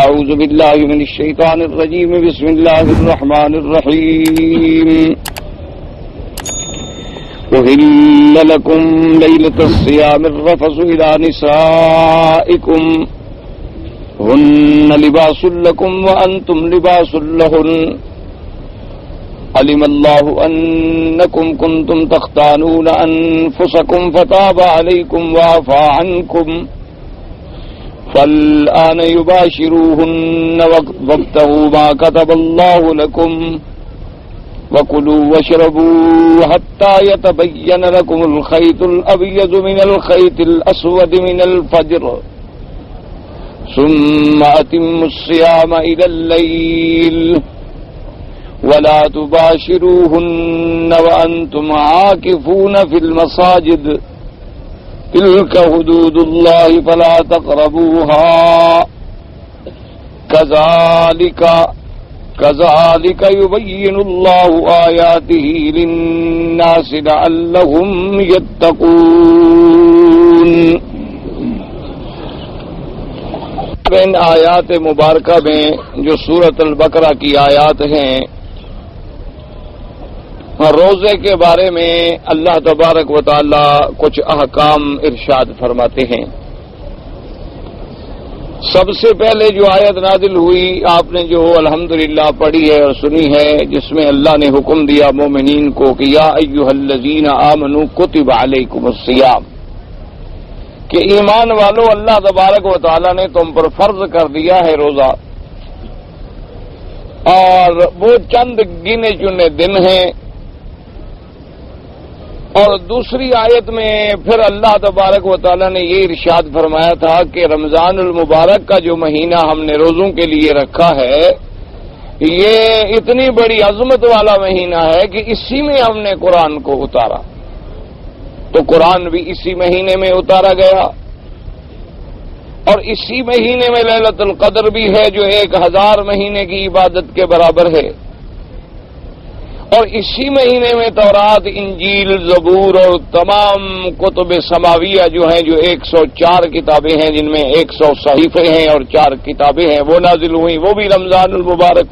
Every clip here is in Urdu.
أعوذ بالله من الشيطان الرجيم بسم الله الرحمن الرحيم أحل لكم ليلة الصيام الرفث إلى نسائكم هن لباس لكم وأنتم لباس لهن علم الله أنكم كنتم تختانون أنفسكم فتاب عليكم وعفى عنكم فالآن يباشروهن وابتغوا ما كتب الله لكم وكلوا واشربوا حتى يتبين لكم الخيط الأبيض من الخيط الأسود من الفجر ثم أتموا الصيام إلى الليل ولا تباشروهن وأنتم عاكفون في المساجد تلك حدود الله فلا تقربوها كذلك يبين الله آياته للناس لعلهم يتقون. ان آیات مبارکہ میں جو سورۃ البقرہ کی آیات ہیں، روزے کے بارے میں اللہ تبارک و تعالی کچھ احکام ارشاد فرماتے ہیں. سب سے پہلے جو آیت نازل ہوئی آپ نے جو الحمدللہ پڑھی ہے اور سنی ہے، جس میں اللہ نے حکم دیا مومنین کو کہ یا ایھا الذین آمنوا کتب علیکم الصیام، کہ ایمان والو اللہ تبارک و تعالی نے تم پر فرض کر دیا ہے روزہ، اور وہ چند گنے چنے دن ہیں. اور دوسری آیت میں پھر اللہ تبارک و تعالی نے یہ ارشاد فرمایا تھا کہ رمضان المبارک کا جو مہینہ ہم نے روزوں کے لیے رکھا ہے، یہ اتنی بڑی عظمت والا مہینہ ہے کہ اسی میں ہم نے قرآن کو اتارا. تو قرآن بھی اسی مہینے میں اتارا گیا، اور اسی مہینے میں لیلۃ القدر بھی ہے جو 1000 مہینے کی عبادت کے برابر ہے، اور اسی مہینے میں تورات، انجیل، زبور اور تمام کتب سماویہ جو ہیں، جو 104 کتابیں ہیں، جن میں 100 صحیفے ہیں اور 4 کتابیں ہیں، وہ نازل ہوئیں، وہ بھی رمضان المبارک.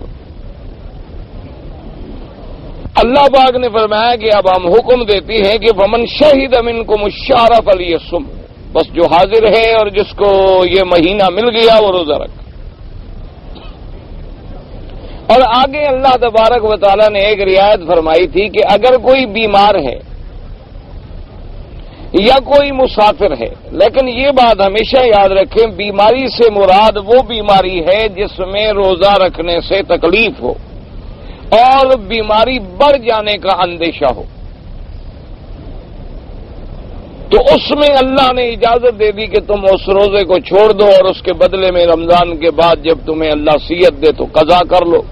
اللہ پاک نے فرمایا کہ اب ہم حکم دیتے ہیں کہ فمن شہد منکم الشہر فلیصم، بس جو حاضر ہے اور جس کو یہ مہینہ مل گیا وہ روزہ رکھے. اور آگے اللہ تبارک و تعالیٰ نے ایک رعایت فرمائی تھی کہ اگر کوئی بیمار ہے یا کوئی مسافر ہے، لیکن یہ بات ہمیشہ یاد رکھیں، بیماری سے مراد وہ بیماری ہے جس میں روزہ رکھنے سے تکلیف ہو اور بیماری بڑھ جانے کا اندیشہ ہو، تو اس میں اللہ نے اجازت دے دی کہ تم اس روزے کو چھوڑ دو، اور اس کے بدلے میں رمضان کے بعد جب تمہیں اللہ صحت دے تو قضا کر لو.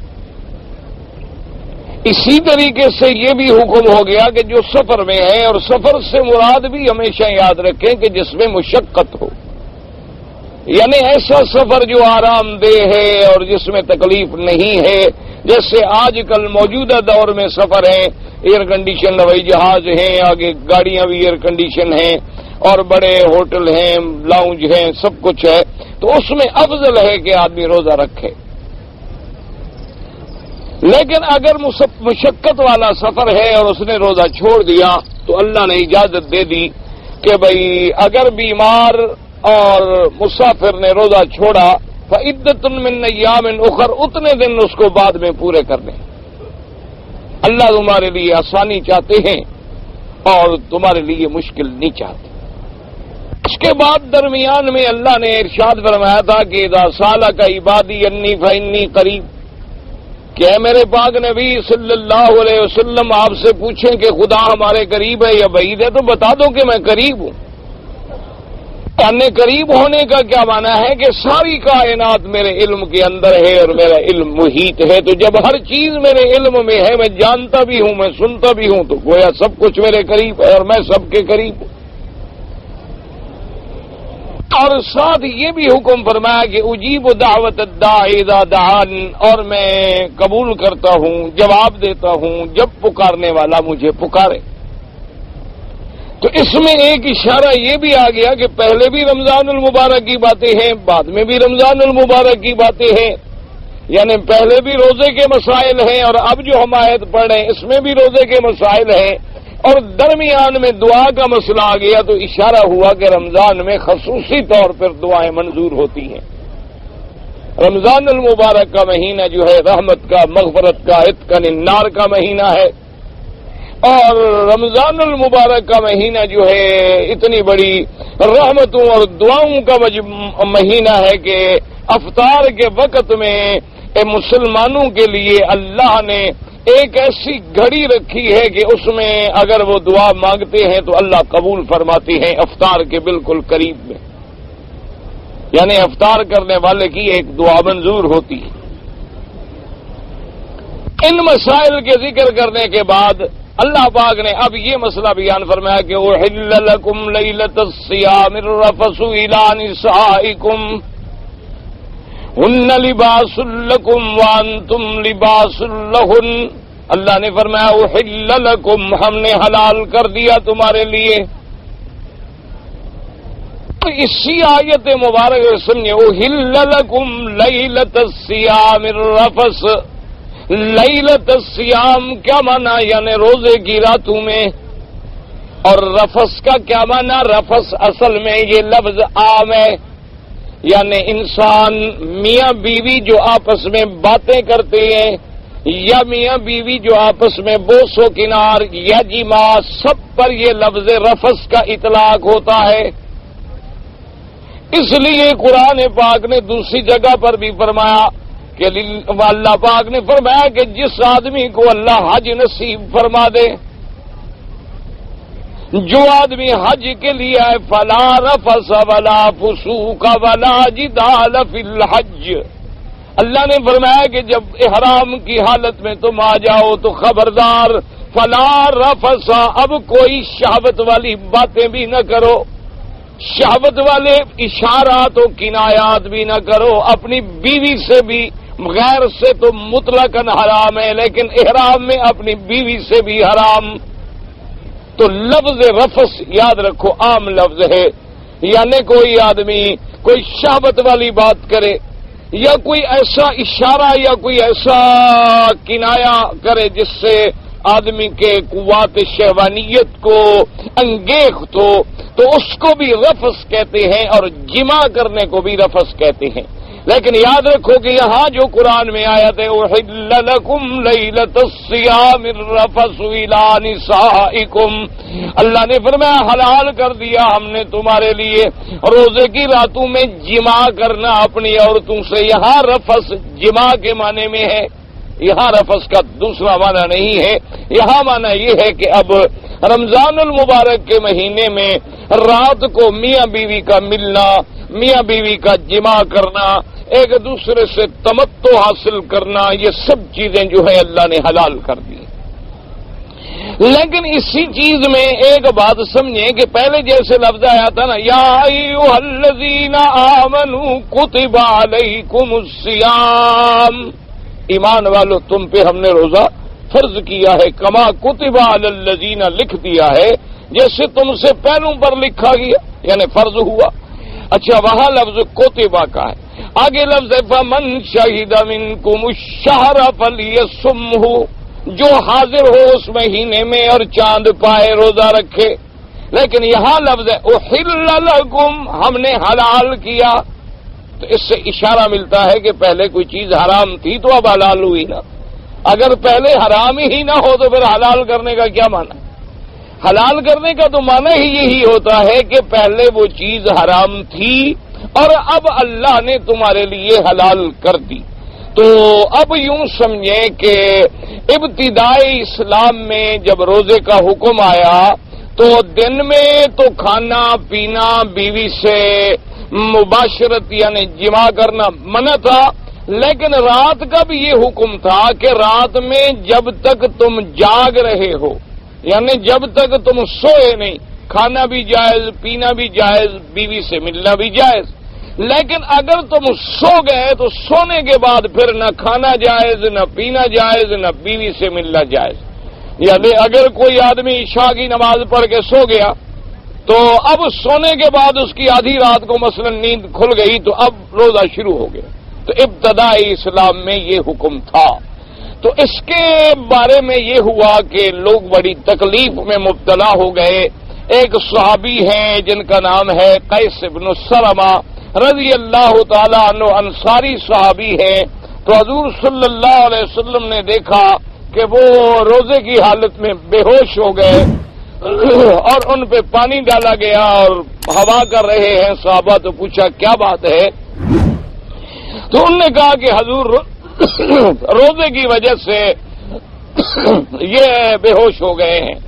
اسی طریقے سے یہ بھی حکم ہو گیا کہ جو سفر میں ہے، اور سفر سے مراد بھی ہمیشہ یاد رکھیں کہ جس میں مشقت ہو، یعنی ایسا سفر جو آرام دہ ہے اور جس میں تکلیف نہیں ہے، جیسے آج کل موجودہ دور میں سفر ہیں، ایئر کنڈیشن ہوائی جہاز ہیں، آگے گاڑیاں بھی ایئر کنڈیشن ہیں، اور بڑے ہوٹل ہیں، لاؤنج ہیں، سب کچھ ہے، تو اس میں افضل ہے کہ آدمی روزہ رکھے. لیکن اگر مشقت والا سفر ہے اور اس نے روزہ چھوڑ دیا تو اللہ نے اجازت دے دی کہ بھئی اگر بیمار اور مسافر نے روزہ چھوڑا فعدۃ من ایام اخر، اتنے دن اس کو بعد میں پورے کرنے. اللہ تمہارے لیے آسانی چاہتے ہیں اور تمہارے لیے مشکل نہیں چاہتے. اس کے بعد درمیان میں اللہ نے ارشاد فرمایا تھا کہ اذا سالک عبادی انی فانی قریب، کہ اے میرے پاک نبی صلی اللہ علیہ وسلم آپ سے پوچھیں کہ خدا ہمارے قریب ہے یا بعید ہے، تو بتا دو کہ میں قریب ہوں. یعنی قریب ہونے کا کیا معنی ہے کہ ساری کائنات میرے علم کے اندر ہے اور میرا علم محیط ہے، تو جب ہر چیز میرے علم میں ہے، میں جانتا بھی ہوں، میں سنتا بھی ہوں، تو گویا سب کچھ میرے قریب ہے اور میں سب کے قریب ہوں. اور ساتھ یہ بھی حکم فرمایا کہ اجیب دعوت الداعی اذا دعان، اور میں قبول کرتا ہوں، جواب دیتا ہوں جب پکارنے والا مجھے پکارے. تو اس میں ایک اشارہ یہ بھی آ گیا کہ پہلے بھی رمضان المبارک کی باتیں ہیں، بعد میں بھی رمضان المبارک کی باتیں ہیں، یعنی پہلے بھی روزے کے مسائل ہیں اور اب جو ہم آیت پڑھ رہے ہیں اس میں بھی روزے کے مسائل ہیں، اور درمیان میں دعا کا مسئلہ آ گیا، تو اشارہ ہوا کہ رمضان میں خصوصی طور پر دعائیں منظور ہوتی ہیں۔ رمضان المبارک کا مہینہ جو ہے رحمت کا، مغفرت کا، عتق عن النار کا مہینہ ہے، اور رمضان المبارک کا مہینہ جو ہے اتنی بڑی رحمتوں اور دعاؤں کا مہینہ ہے کہ افطار کے وقت میں مسلمانوں کے لیے اللہ نے ایک ایسی گھڑی رکھی ہے کہ اس میں اگر وہ دعا مانگتے ہیں تو اللہ قبول فرماتے ہیں افطار کے بالکل قریب میں، یعنی افطار کرنے والے کی ایک دعا منظور ہوتی ہے۔ ان مسائل کے ذکر کرنے کے بعد اللہ پاک نے اب یہ مسئلہ بیان فرمایا کہ احل لکم لیلۃ الصیام الرفث الی نسائکم ہن لباس لکم وانتم لباس لہن۔ اللہ نے فرمایا احل لکم، ہم نے حلال کر دیا تمہارے لیے۔ اسی آیت مبارک سمجھے احل لکم لیلۃ الصیام الرفث، لیلۃ الصیام کیا معنی؟ یعنی روزے کی راتوں میں، اور رفث کا کیا معنی؟ رفث اصل میں یہ لفظ عام ہے، یعنی انسان میاں بیوی جو آپس میں باتیں کرتے ہیں، یا میاں بیوی جو آپس میں بوس و کنار یا جماع، سب پر یہ لفظ رفث کا اطلاق ہوتا ہے۔ اس لیے قرآن پاک نے دوسری جگہ پر بھی فرمایا کہ اللہ پاک نے فرمایا کہ جس آدمی کو اللہ حج نصیب فرما دے، جو آدمی حج کے لیے آئے، فلا رفث ولا فسوق ولا جدال فی الحج، اللہ نے فرمایا کہ جب احرام کی حالت میں تم آ جاؤ تو خبردار فلا رفث، اب کوئی شہوت والی باتیں بھی نہ کرو، شہوت والے اشارات و کنایات بھی نہ کرو، اپنی بیوی سے بھی، غیر سے تو مطلقاً حرام ہے لیکن احرام میں اپنی بیوی سے بھی حرام۔ تو لفظ رفث یاد رکھو عام لفظ ہے، یعنی کوئی آدمی کوئی شہوت والی بات کرے یا کوئی ایسا اشارہ یا کوئی ایسا کنایا کرے جس سے آدمی کے قوات شہوانیت کو انگیخت ہو، تو اس کو بھی رفث کہتے ہیں اور جمع کرنے کو بھی رفث کہتے ہیں۔ لیکن یاد رکھو کہ یہاں جو قرآن میں آیت ہے احل لکم لیلۃ الصیام الرفث الی نسائکم، اللہ نے فرمایا حلال کر دیا ہم نے تمہارے لیے روزے کی راتوں میں جماع کرنا اپنی عورتوں سے۔ یہاں رفث جماع کے معنی میں ہے، یہاں رفث کا دوسرا معنی نہیں ہے۔ یہاں معنی یہ ہے کہ اب رمضان المبارک کے مہینے میں رات کو میاں بیوی کا ملنا، میاں بیوی کا جماع کرنا، ایک دوسرے سے تمتع حاصل کرنا، یہ سب چیزیں جو ہے اللہ نے حلال کر دی۔ لیکن اسی چیز میں ایک بات سمجھیں کہ پہلے جیسے لفظ آیا تھا نا، یا ایھا الذین آمنوا کتب علیکم الصیام، ایمان والو تم پہ ہم نے روزہ فرض کیا ہے، کما کتب علی الذین لکھ دیا ہے جیسے تم سے پہلوں پر لکھا گیا، یعنی فرض ہوا۔ اچھا وہاں لفظ کوتبہ کا ہے، آگے لفظ فمن شہد منکم الشہر فلیصمہ، جو حاضر ہو اس مہینے میں اور چاند پائے روزہ رکھے۔ لیکن یہاں لفظ ہے احل لکم، ہم نے حلال کیا، تو اس سے اشارہ ملتا ہے کہ پہلے کوئی چیز حرام تھی تو اب حلال ہوئی نا، اگر پہلے حرام ہی نہ ہو تو پھر حلال کرنے کا کیا معنی؟ حلال کرنے کا تو معنی ہی یہی ہوتا ہے کہ پہلے وہ چیز حرام تھی اور اب اللہ نے تمہارے لیے حلال کر دی۔ تو اب یوں سمجھیں کہ ابتدائی اسلام میں جب روزے کا حکم آیا تو دن میں تو کھانا پینا، بیوی سے مباشرت یعنی جماع کرنا منع تھا، لیکن رات کا بھی یہ حکم تھا کہ رات میں جب تک تم جاگ رہے ہو، یعنی جب تک تم سوئے نہیں، کھانا بھی جائز، پینا بھی جائز، بیوی سے ملنا بھی جائز۔ لیکن اگر تم سو گئے تو سونے کے بعد پھر نہ کھانا جائز، نہ پینا جائز، نہ بیوی سے ملنا جائز۔ یعنی اگر کوئی آدمی عشاء کی نماز پڑھ کے سو گیا تو اب سونے کے بعد اس کی آدھی رات کو مثلا نیند کھل گئی تو اب روزہ شروع ہو گیا. تو ابتدائی اسلام میں یہ حکم تھا. تو اس کے بارے میں یہ ہوا کہ لوگ بڑی تکلیف میں مبتلا ہو گئے. ایک صحابی ہیں جن کا نام ہے قیس بن سلمہ رضی اللہ تعالیٰ عنہ، انصاری صحابی ہیں. تو حضور صلی اللہ علیہ وسلم نے دیکھا کہ وہ روزے کی حالت میں بے ہوش ہو گئے اور ان پہ پانی ڈالا گیا اور ہوا کر رہے ہیں. صحابہ تو پوچھا کیا بات ہے؟ تو انہوں نے کہا کہ حضور روزے کی وجہ سے یہ بے ہوش ہو گئے ہیں.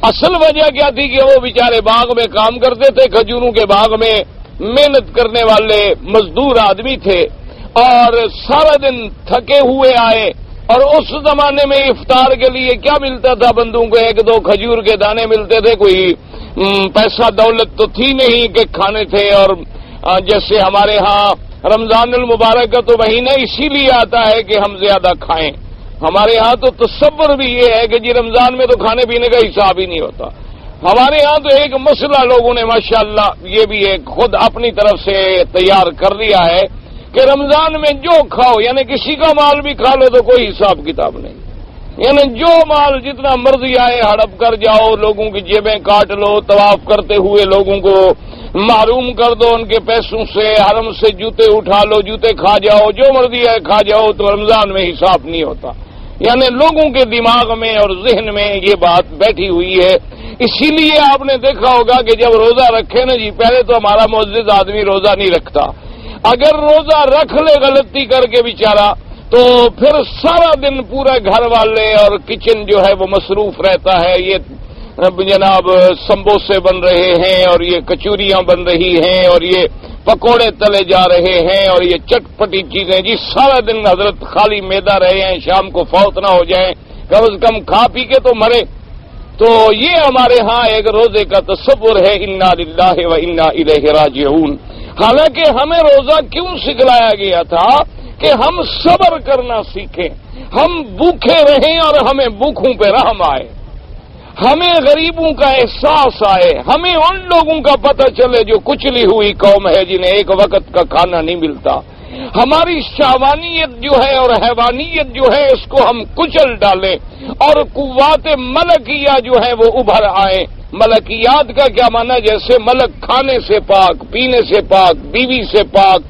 اصل وجہ کیا تھی کہ وہ بیچارے باغ میں کام کرتے تھے، کھجوروں کے باغ میں محنت کرنے والے مزدور آدمی تھے اور سارا دن تھکے ہوئے آئے. اور اس زمانے میں افطار کے لیے کیا ملتا تھا بندوں کو؟ ایک دو کھجور کے دانے ملتے تھے. کوئی پیسہ دولت تو تھی نہیں کہ کھانے تھے. اور جیسے ہمارے ہاں رمضان المبارک کا تو مہینہ اسی لیے آتا ہے کہ ہم زیادہ کھائیں. ہمارے ہاں تو تصور بھی یہ ہے کہ جی رمضان میں تو کھانے پینے کا حساب ہی نہیں ہوتا. ہمارے ہاں تو ایک مسئلہ لوگوں نے ماشاءاللہ یہ بھی ایک خود اپنی طرف سے تیار کر لیا ہے کہ رمضان میں جو کھاؤ، یعنی کسی کا مال بھی کھا لو تو کوئی حساب کتاب نہیں. یعنی جو مال جتنا مرضی آئے ہڑپ کر جاؤ، لوگوں کی جیبیں کاٹ لو، طواف کرتے ہوئے لوگوں کو محروم کر دو ان کے پیسوں سے، حرم سے جوتے اٹھا لو، جوتے کھا جاؤ، جو مرضی ہے کھا جاؤ، تو رمضان میں حساب نہیں ہوتا. یعنی لوگوں کے دماغ میں اور ذہن میں یہ بات بیٹھی ہوئی ہے. اسی لیے آپ نے دیکھا ہوگا کہ جب روزہ رکھے نا جی، پہلے تو ہمارا معزز آدمی روزہ نہیں رکھتا. اگر روزہ رکھ لے غلطی کر کے بیچارہ تو پھر سارا دن پورا گھر والے اور کچن جو ہے وہ مصروف رہتا ہے. یہ جناب سمبوسے بن رہے ہیں اور یہ کچوریاں بن رہی ہیں اور یہ پکوڑے تلے جا رہے ہیں اور یہ چٹپٹی چیزیں. جی سارا دن حضرت خالی میدا رہے ہیں، شام کو فوت نہ ہو جائیں، کم از کم کھا پی کے تو مرے. تو یہ ہمارے ہاں ایک روزے کا تصور ہے. انا للہ و انا الیہ راجعون. حالانکہ ہمیں روزہ کیوں سکھلایا گیا تھا؟ کہ ہم صبر کرنا سیکھیں، ہم بھوکے رہیں اور ہمیں بھوکوں پہ رحم آئے، ہمیں غریبوں کا احساس آئے، ہمیں ان لوگوں کا پتہ چلے جو کچلی ہوئی قوم ہے جنہیں ایک وقت کا کھانا نہیں ملتا. ہماری شہوانیت جو ہے اور حیوانیت جو ہے اس کو ہم کچل ڈالیں اور قوات ملکیہ جو ہے وہ ابھر آئیں. ملکیات کا کیا معنی؟ جیسے ملک کھانے سے پاک، پینے سے پاک، بیوی سے پاک،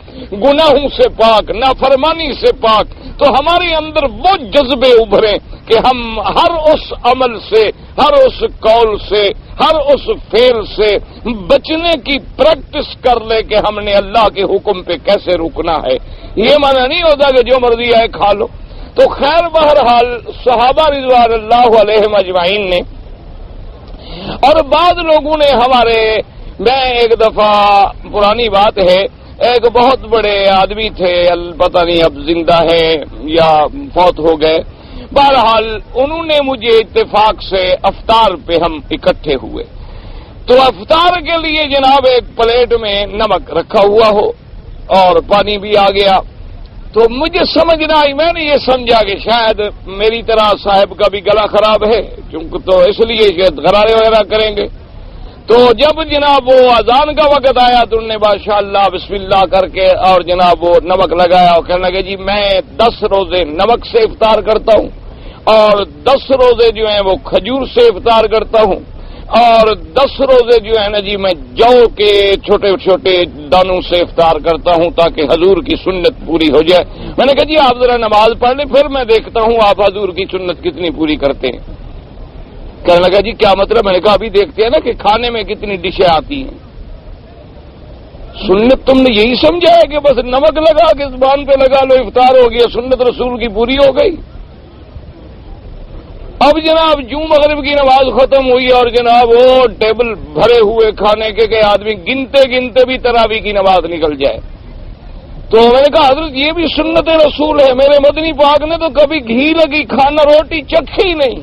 گناہوں سے پاک، نافرمانی سے پاک. تو ہمارے اندر وہ جذبے ابھریں کہ ہم ہر اس عمل سے، ہر اس قول سے، ہر اس فعل سے بچنے کی پریکٹس کر لے کہ ہم نے اللہ کے حکم پہ کیسے رکنا ہے. یہ معنی نہیں ہوتا کہ جو مرضی ہے کھا لو. تو خیر بہرحال صحابہ رضوان اللہ علیہم اجمعین نے اور بعض لوگوں نے میں ایک دفعہ پرانی بات ہے، ایک بہت بڑے آدمی تھے، پتہ نہیں اب زندہ ہیں یا فوت ہو گئے. بہرحال انہوں نے مجھے اتفاق سے افطار پہ ہم اکٹھے ہوئے. تو افطار کے لیے جناب ایک پلیٹ میں نمک رکھا ہوا ہو اور پانی بھی آ گیا. تو مجھے سمجھ نہ آئی، میں نے یہ سمجھا کہ شاید میری طرح صاحب کا بھی گلا خراب ہے، چونکہ تو اس لیے شاید غرارے وغیرہ کریں گے. تو جب جناب وہ اذان کا وقت آیا تو انہوں نے ماشاء اللہ بسم اللہ کر کے اور جناب وہ نمک لگایا اور کہنے لگے جی میں 10 روزے نمک سے افطار کرتا ہوں اور 10 روزے جو ہیں وہ کھجور سے افطار کرتا ہوں اور 10 روزے جو ہے نا جی میں جو کے چھوٹے چھوٹے دانوں سے افطار کرتا ہوں تاکہ حضور کی سنت پوری ہو جائے. میں نے کہا جی آپ ذرا نماز پڑھ لیں پھر میں دیکھتا ہوں آپ حضور کی سنت کتنی پوری کرتے ہیں. کہنے لگا جی کیا مطلب؟ میں نے کہا ابھی دیکھتے ہیں نا کہ کھانے میں کتنی ڈشیں آتی ہیں. سنت تم نے یہی سمجھا ہے کہ بس نمک لگا کے زبان پہ لگا لو افطار ہو گیا، سنت رسول کی پوری ہو گئی. اب جناب جوں مغرب کی نماز ختم ہوئی اور جناب وہ ٹیبل بھرے ہوئے کھانے کے آدمی گنتے گنتے بھی تراویح کی نماز نکل جائے. تو میں نے کہا حضرت یہ بھی سنت رسول ہے. میرے مدنی پاک نے تو کبھی گھی لگی کھانا روٹی چکھی نہیں.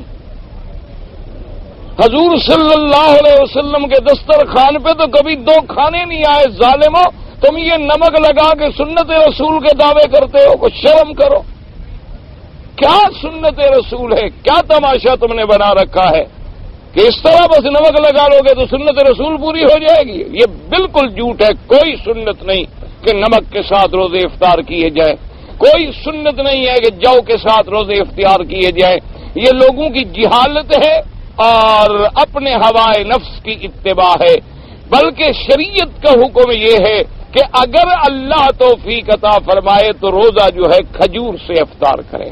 حضور صلی اللہ علیہ وسلم کے دسترخوان پہ تو کبھی 2 کھانے نہیں آئے. ظالمو تم یہ نمک لگا کے سنت رسول کے دعوے کرتے ہو، کچھ شرم کرو. کیا سنت رسول ہے؟ کیا تماشا تم نے بنا رکھا ہے؟ کہ اس طرح بس نمک لگا لو گے تو سنت رسول پوری ہو جائے گی. یہ بالکل جھوٹ ہے. کوئی سنت نہیں کہ نمک کے ساتھ روزے افطار کیے جائے. کوئی سنت نہیں ہے کہ جو کے ساتھ روزے افطار کیے جائے. یہ لوگوں کی جہالت ہے اور اپنے ہوائے نفس کی اتباع ہے. بلکہ شریعت کا حکم یہ ہے کہ اگر اللہ توفیق عطا فرمائے تو روزہ جو ہے کھجور سے افطار کرے.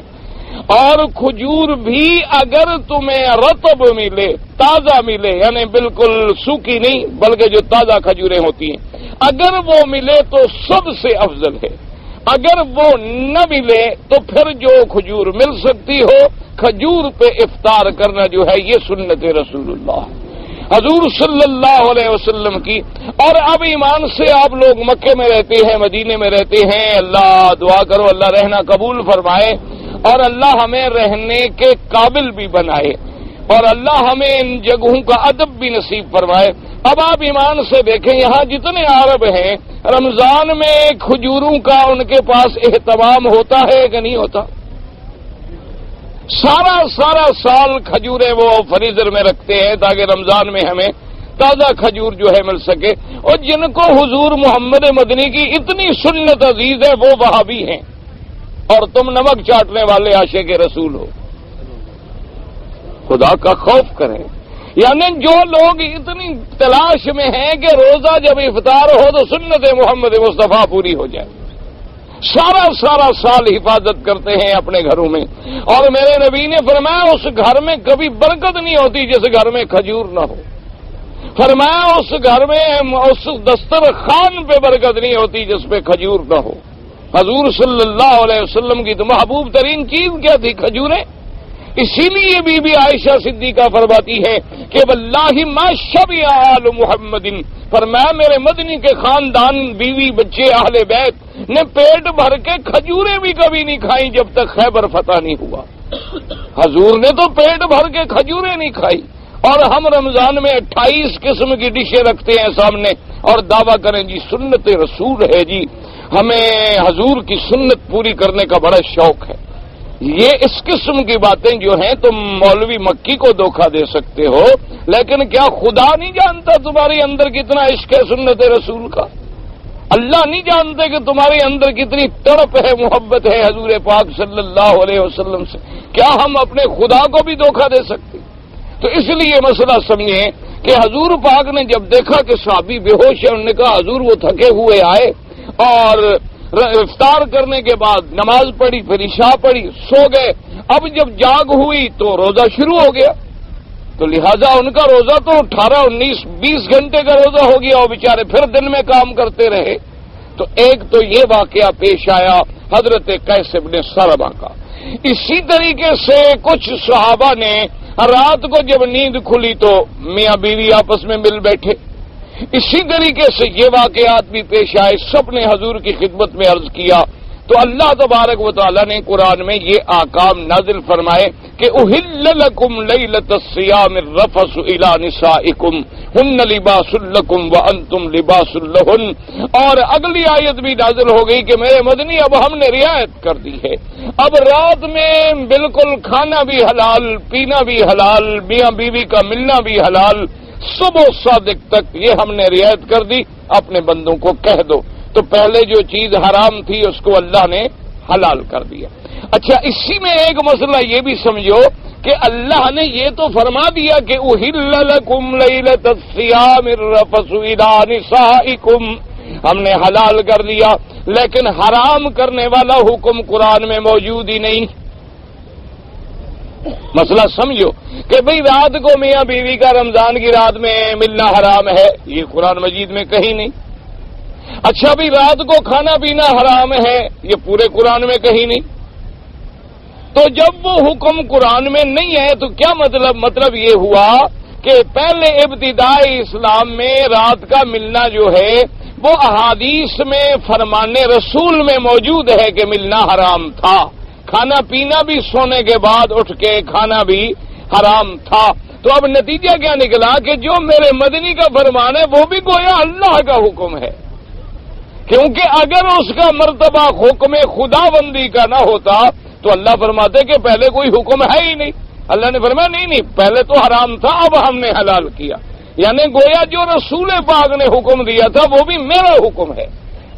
اور کھجور بھی اگر تمہیں رطب ملے، تازہ ملے، یعنی بالکل سوکھی نہیں بلکہ جو تازہ کھجوریں ہوتی ہیں، اگر وہ ملے تو سب سے افضل ہے. اگر وہ نہ ملے تو پھر جو کھجور مل سکتی ہو، کھجور پہ افطار کرنا جو ہے یہ سنت رسول اللہ حضور صلی اللہ علیہ وسلم کی. اور اب ایمان سے آپ لوگ مکے میں رہتے ہیں، مدینے میں رہتے ہیں، اللہ دعا کرو اللہ رہنا قبول فرمائے اور اللہ ہمیں رہنے کے قابل بھی بنائے اور اللہ ہمیں ان جگہوں کا ادب بھی نصیب فرمائے. اب آپ ایمان سے دیکھیں یہاں جتنے عرب ہیں رمضان میں کھجوروں کا ان کے پاس اہتمام ہوتا ہے کہ نہیں ہوتا؟ سارا سال کھجوریں وہ فریزر میں رکھتے ہیں تاکہ رمضان میں ہمیں تازہ کھجور جو ہے مل سکے. اور جن کو حضور محمد مدنی کی اتنی سنت عزیز ہے وہ وہابی ہیں اور تم نمک چاٹنے والے عاشق رسول ہو. خدا کا خوف کریں. یعنی جو لوگ اتنی تلاش میں ہیں کہ روزہ جب افطار ہو تو سنت محمد مصطفیٰ پوری ہو جائے، سارا سال حفاظت کرتے ہیں اپنے گھروں میں. اور میرے نبی نے فرمایا اس گھر میں کبھی برکت نہیں ہوتی جس گھر میں کھجور نہ ہو. فرمایا اس گھر میں اس دسترخوان پہ برکت نہیں ہوتی جس پہ کھجور نہ ہو. حضور صلی اللہ علیہ وسلم کی تو محبوب ترین چیز کیا تھی؟ کھجوریں. اسی لیے بی بی عائشہ صدیقہ فرماتی ہے کہ واللہ ما شبع آل محمد، فرمایا میرے مدنی کے خاندان بیوی بچے اہل بیت نے پیٹ بھر کے کھجوریں بھی کبھی نہیں کھائیں جب تک خیبر فتح نہیں ہوا. حضور نے تو پیٹ بھر کے کھجوریں نہیں کھائی اور ہم رمضان میں 28 قسم کی ڈشیں رکھتے ہیں سامنے اور دعویٰ کریں جی سنت رسول ہے، جی ہمیں حضور کی سنت پوری کرنے کا بڑا شوق ہے. یہ اس قسم کی باتیں جو ہیں تم مولوی مکی کو دھوکہ دے سکتے ہو، لیکن کیا خدا نہیں جانتا تمہارے اندر کتنا عشق ہے سنت رسول کا؟ اللہ نہیں جانتے کہ تمہارے اندر کتنی تڑپ ہے، محبت ہے حضور پاک صلی اللہ علیہ وسلم سے؟ کیا ہم اپنے خدا کو بھی دھوکہ دے سکتے؟ تو اس لیے مسئلہ سمجھیں کہ حضور پاک نے جب دیکھا کہ صحابی بے ہوش ہے، انہوں نے کہا حضور وہ تھکے ہوئے آئے اور افطار کرنے کے بعد نماز پڑھی، پھر عشاء پڑھی، سو گئے. اب جب جاگ ہوئی تو روزہ شروع ہو گیا، تو لہذا ان کا روزہ تو 18, 19, 20 گھنٹے کا روزہ ہو گیا. وہ بیچارے پھر دن میں کام کرتے رہے. تو ایک تو یہ واقعہ پیش آیا حضرت قیس بن سلمہ کا. اسی طریقے سے کچھ صحابہ نے رات کو جب نیند کھلی تو میاں بیوی آپس میں مل بیٹھے. اسی طریقے سے یہ واقعات بھی پیش آئے. سب نے حضور کی خدمت میں عرض کیا تو اللہ تبارک و تعالی نے قرآن میں یہ احکام نازل فرمائے کہ احل لکم لیلۃ الصیام الرفث الی نسائکم ہن لباس لکم وانتم لباس لہن. اور اگلی آیت بھی نازل ہو گئی کہ میرے مدنی اب ہم نے رعایت کر دی ہے، اب رات میں بالکل کھانا بھی حلال، پینا بھی حلال، میاں بیوی کا ملنا بھی حلال، صبح صادق تک یہ ہم نے رعایت کر دی. اپنے بندوں کو کہہ دو. تو پہلے جو چیز حرام تھی اس کو اللہ نے حلال کر دیا. اچھا اسی میں ایک مسئلہ یہ بھی سمجھو کہ اللہ نے یہ تو فرما دیا کہ احل لکم لیلۃ الصیام الرفث الی نسائکم، ہم نے حلال کر دیا، لیکن حرام کرنے والا حکم قرآن میں موجود ہی نہیں. مسئلہ سمجھو کہ بھئی رات کو میاں بیوی کا رمضان کی رات میں ملنا حرام ہے، یہ قرآن مجید میں کہیں نہیں. اچھا بھئی رات کو کھانا پینا حرام ہے، یہ پورے قرآن میں کہیں نہیں. تو جب وہ حکم قرآن میں نہیں ہے تو کیا مطلب یہ ہوا کہ پہلے ابتدائی اسلام میں رات کا ملنا جو ہے وہ احادیث میں فرمان رسول میں موجود ہے کہ ملنا حرام تھا، کھانا پینا بھی سونے کے بعد اٹھ کے کھانا بھی حرام تھا. تو اب نتیجہ کیا نکلا کہ جو میرے مدنی کا فرمان ہے وہ بھی گویا اللہ کا حکم ہے، کیونکہ اگر اس کا مرتبہ حکم خدا بندی کا نہ ہوتا تو اللہ فرماتے کہ پہلے کوئی حکم ہے ہی نہیں. اللہ نے فرمایا نہیں پہلے تو حرام تھا اب ہم نے حلال کیا، یعنی گویا جو رسول پاک نے حکم دیا تھا وہ بھی میرا حکم ہے،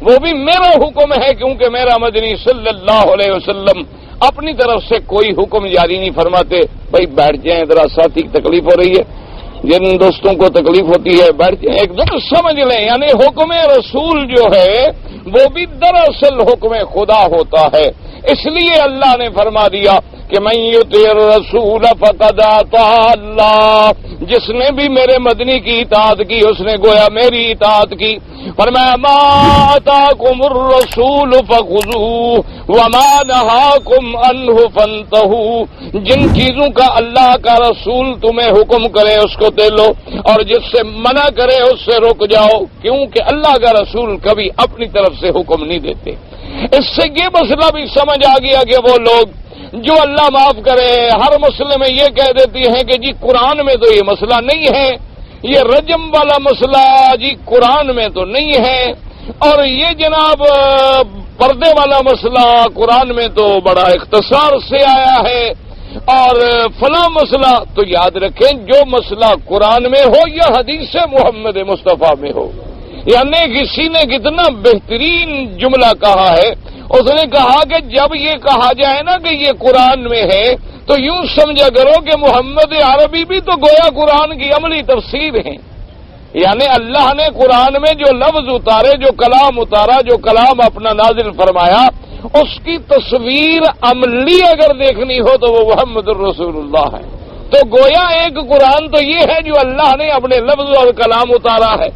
وہ بھی میرا حکم ہے، کیونکہ میرا مدنی صلی اللہ علیہ وسلم اپنی طرف سے کوئی حکم جاری نہیں فرماتے بھائی بیٹھ جائیں ذرا ساتھی تکلیف ہو رہی ہے، جن دوستوں کو تکلیف ہوتی ہے بیٹھ جائیں، ایک دم سمجھ لیں، یعنی حکم رسول جو ہے وہ بھی دراصل حکم خدا ہوتا ہے۔ اس لیے اللہ نے فرما دیا کہ من یطع الرسول فقد اطاع اللہ، جس نے بھی میرے مدنی کی اطاعت کی اس نے گویا میری اطاعت کی۔ فرمایا ما آتاکم الرسول فخذوہ وما نہاکم عنہ فانتہوا، جن چیزوں کا اللہ کا رسول تمہیں حکم کرے اس کو دے لو اور جس سے منع کرے اس سے رک جاؤ، کیونکہ اللہ کا رسول کبھی اپنی طرف سے حکم نہیں دیتے۔ اس سے یہ مسئلہ بھی سمجھ آ گیا کہ وہ لوگ جو اللہ معاف کرے ہر مسئلے میں یہ کہہ دیتی ہیں کہ جی قرآن میں تو یہ مسئلہ نہیں ہے، یہ رجم والا مسئلہ جی قرآن میں تو نہیں ہے، اور یہ جناب پردے والا مسئلہ قرآن میں تو بڑا اختصار سے آیا ہے، اور فلاں مسئلہ، تو یاد رکھیں جو مسئلہ قرآن میں ہو یا حدیث محمد مصطفیٰ میں ہو، یعنی کسی نے کتنا بہترین جملہ کہا ہے، اس نے کہا کہ جب یہ کہا جائے نا کہ یہ قرآن میں ہے تو یوں سمجھا کرو کہ محمد عربی بھی تو گویا قرآن کی عملی تفسیر ہیں، یعنی اللہ نے قرآن میں جو لفظ اتارے، جو کلام اتارا، جو کلام اپنا نازل فرمایا، اس کی تصویر عملی اگر دیکھنی ہو تو وہ محمد الرسول اللہ ہے۔ تو گویا ایک قرآن تو یہ ہے جو اللہ نے اپنے لفظ اور کلام اتارا ہے،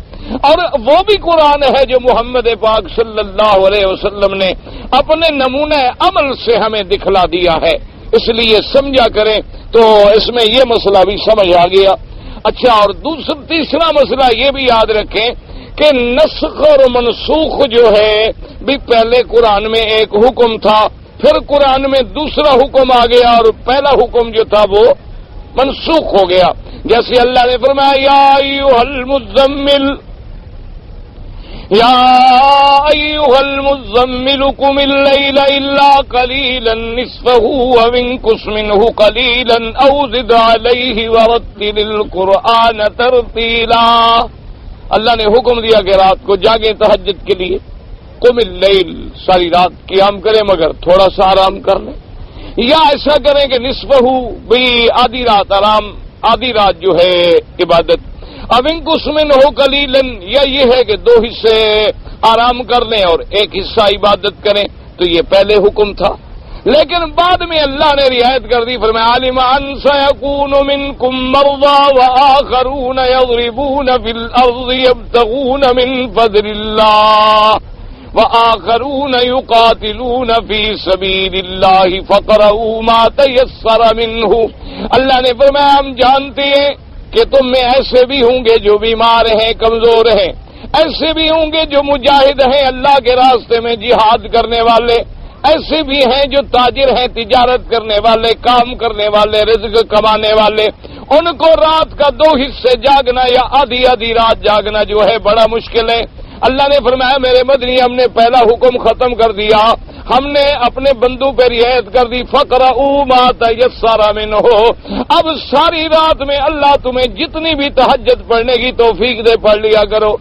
اور وہ بھی قرآن ہے جو محمد پاک صلی اللہ علیہ وسلم نے اپنے نمونہ عمل سے ہمیں دکھلا دیا ہے۔ اس لیے سمجھا کریں تو اس میں یہ مسئلہ بھی سمجھ آ گیا۔ اچھا، اور تیسرا مسئلہ یہ بھی یاد رکھیں کہ نسخ اور منسوخ جو ہے بھی پہلے قرآن میں ایک حکم تھا، پھر قرآن میں دوسرا حکم آ گیا اور پہلا حکم جو تھا وہ منسوخ ہو گیا۔ جیسے اللہ نے فرمایا یا ایھا المزمل یا ایھا المزمل قم اللیل الا قلیلا نصفہ او انقص منہ قلیلا او زد علیہ ورتل القرآن ترتیلا۔ اللہ نے حکم دیا کہ رات کو جاگیں تہجد کے لیے، قم اللیل، ساری رات قیام کریں مگر تھوڑا سا آرام کر لیں، یا ایسا کریں کہ نصفہ بھی آدھی رات آرام، آدھی رات جو ہے عبادت، اب انقص منہ قلیلا، یا یہ ہے کہ دو حصے آرام کر لیں اور ایک حصہ عبادت کریں، تو یہ پہلے حکم تھا۔ لیکن بعد میں اللہ نے رعایت کر دی، فرمایا علم ان سیکون منکم مرضی وآخرون یضربون فی الارض یبتغون من فضل اللہ وآخرون یقاتلون فی سبیل اللہ فقرؤوا ما تیسر منہ۔ اللہ نے فرمایا ہم جانتے ہیں کہ تم میں ایسے بھی ہوں گے جو بیمار ہیں، کمزور ہیں، ایسے بھی ہوں گے جو مجاہد ہیں اللہ کے راستے میں جہاد کرنے والے، ایسے بھی ہیں جو تاجر ہیں، تجارت کرنے والے، کام کرنے والے، رزق کمانے والے، ان کو رات کا دو حصے جاگنا یا آدھی آدھی رات جاگنا جو ہے بڑا مشکل ہے۔ اللہ نے فرمایا میرے مدنی ہم نے پہلا حکم ختم کر دیا، ہم نے اپنے بندوں پہ رعایت کر دی، فقرؤوا ما تیسر منہ، اب ساری رات میں اللہ تمہیں جتنی بھی تہجد پڑھنے کی توفیق دے پڑھ لیا کرو،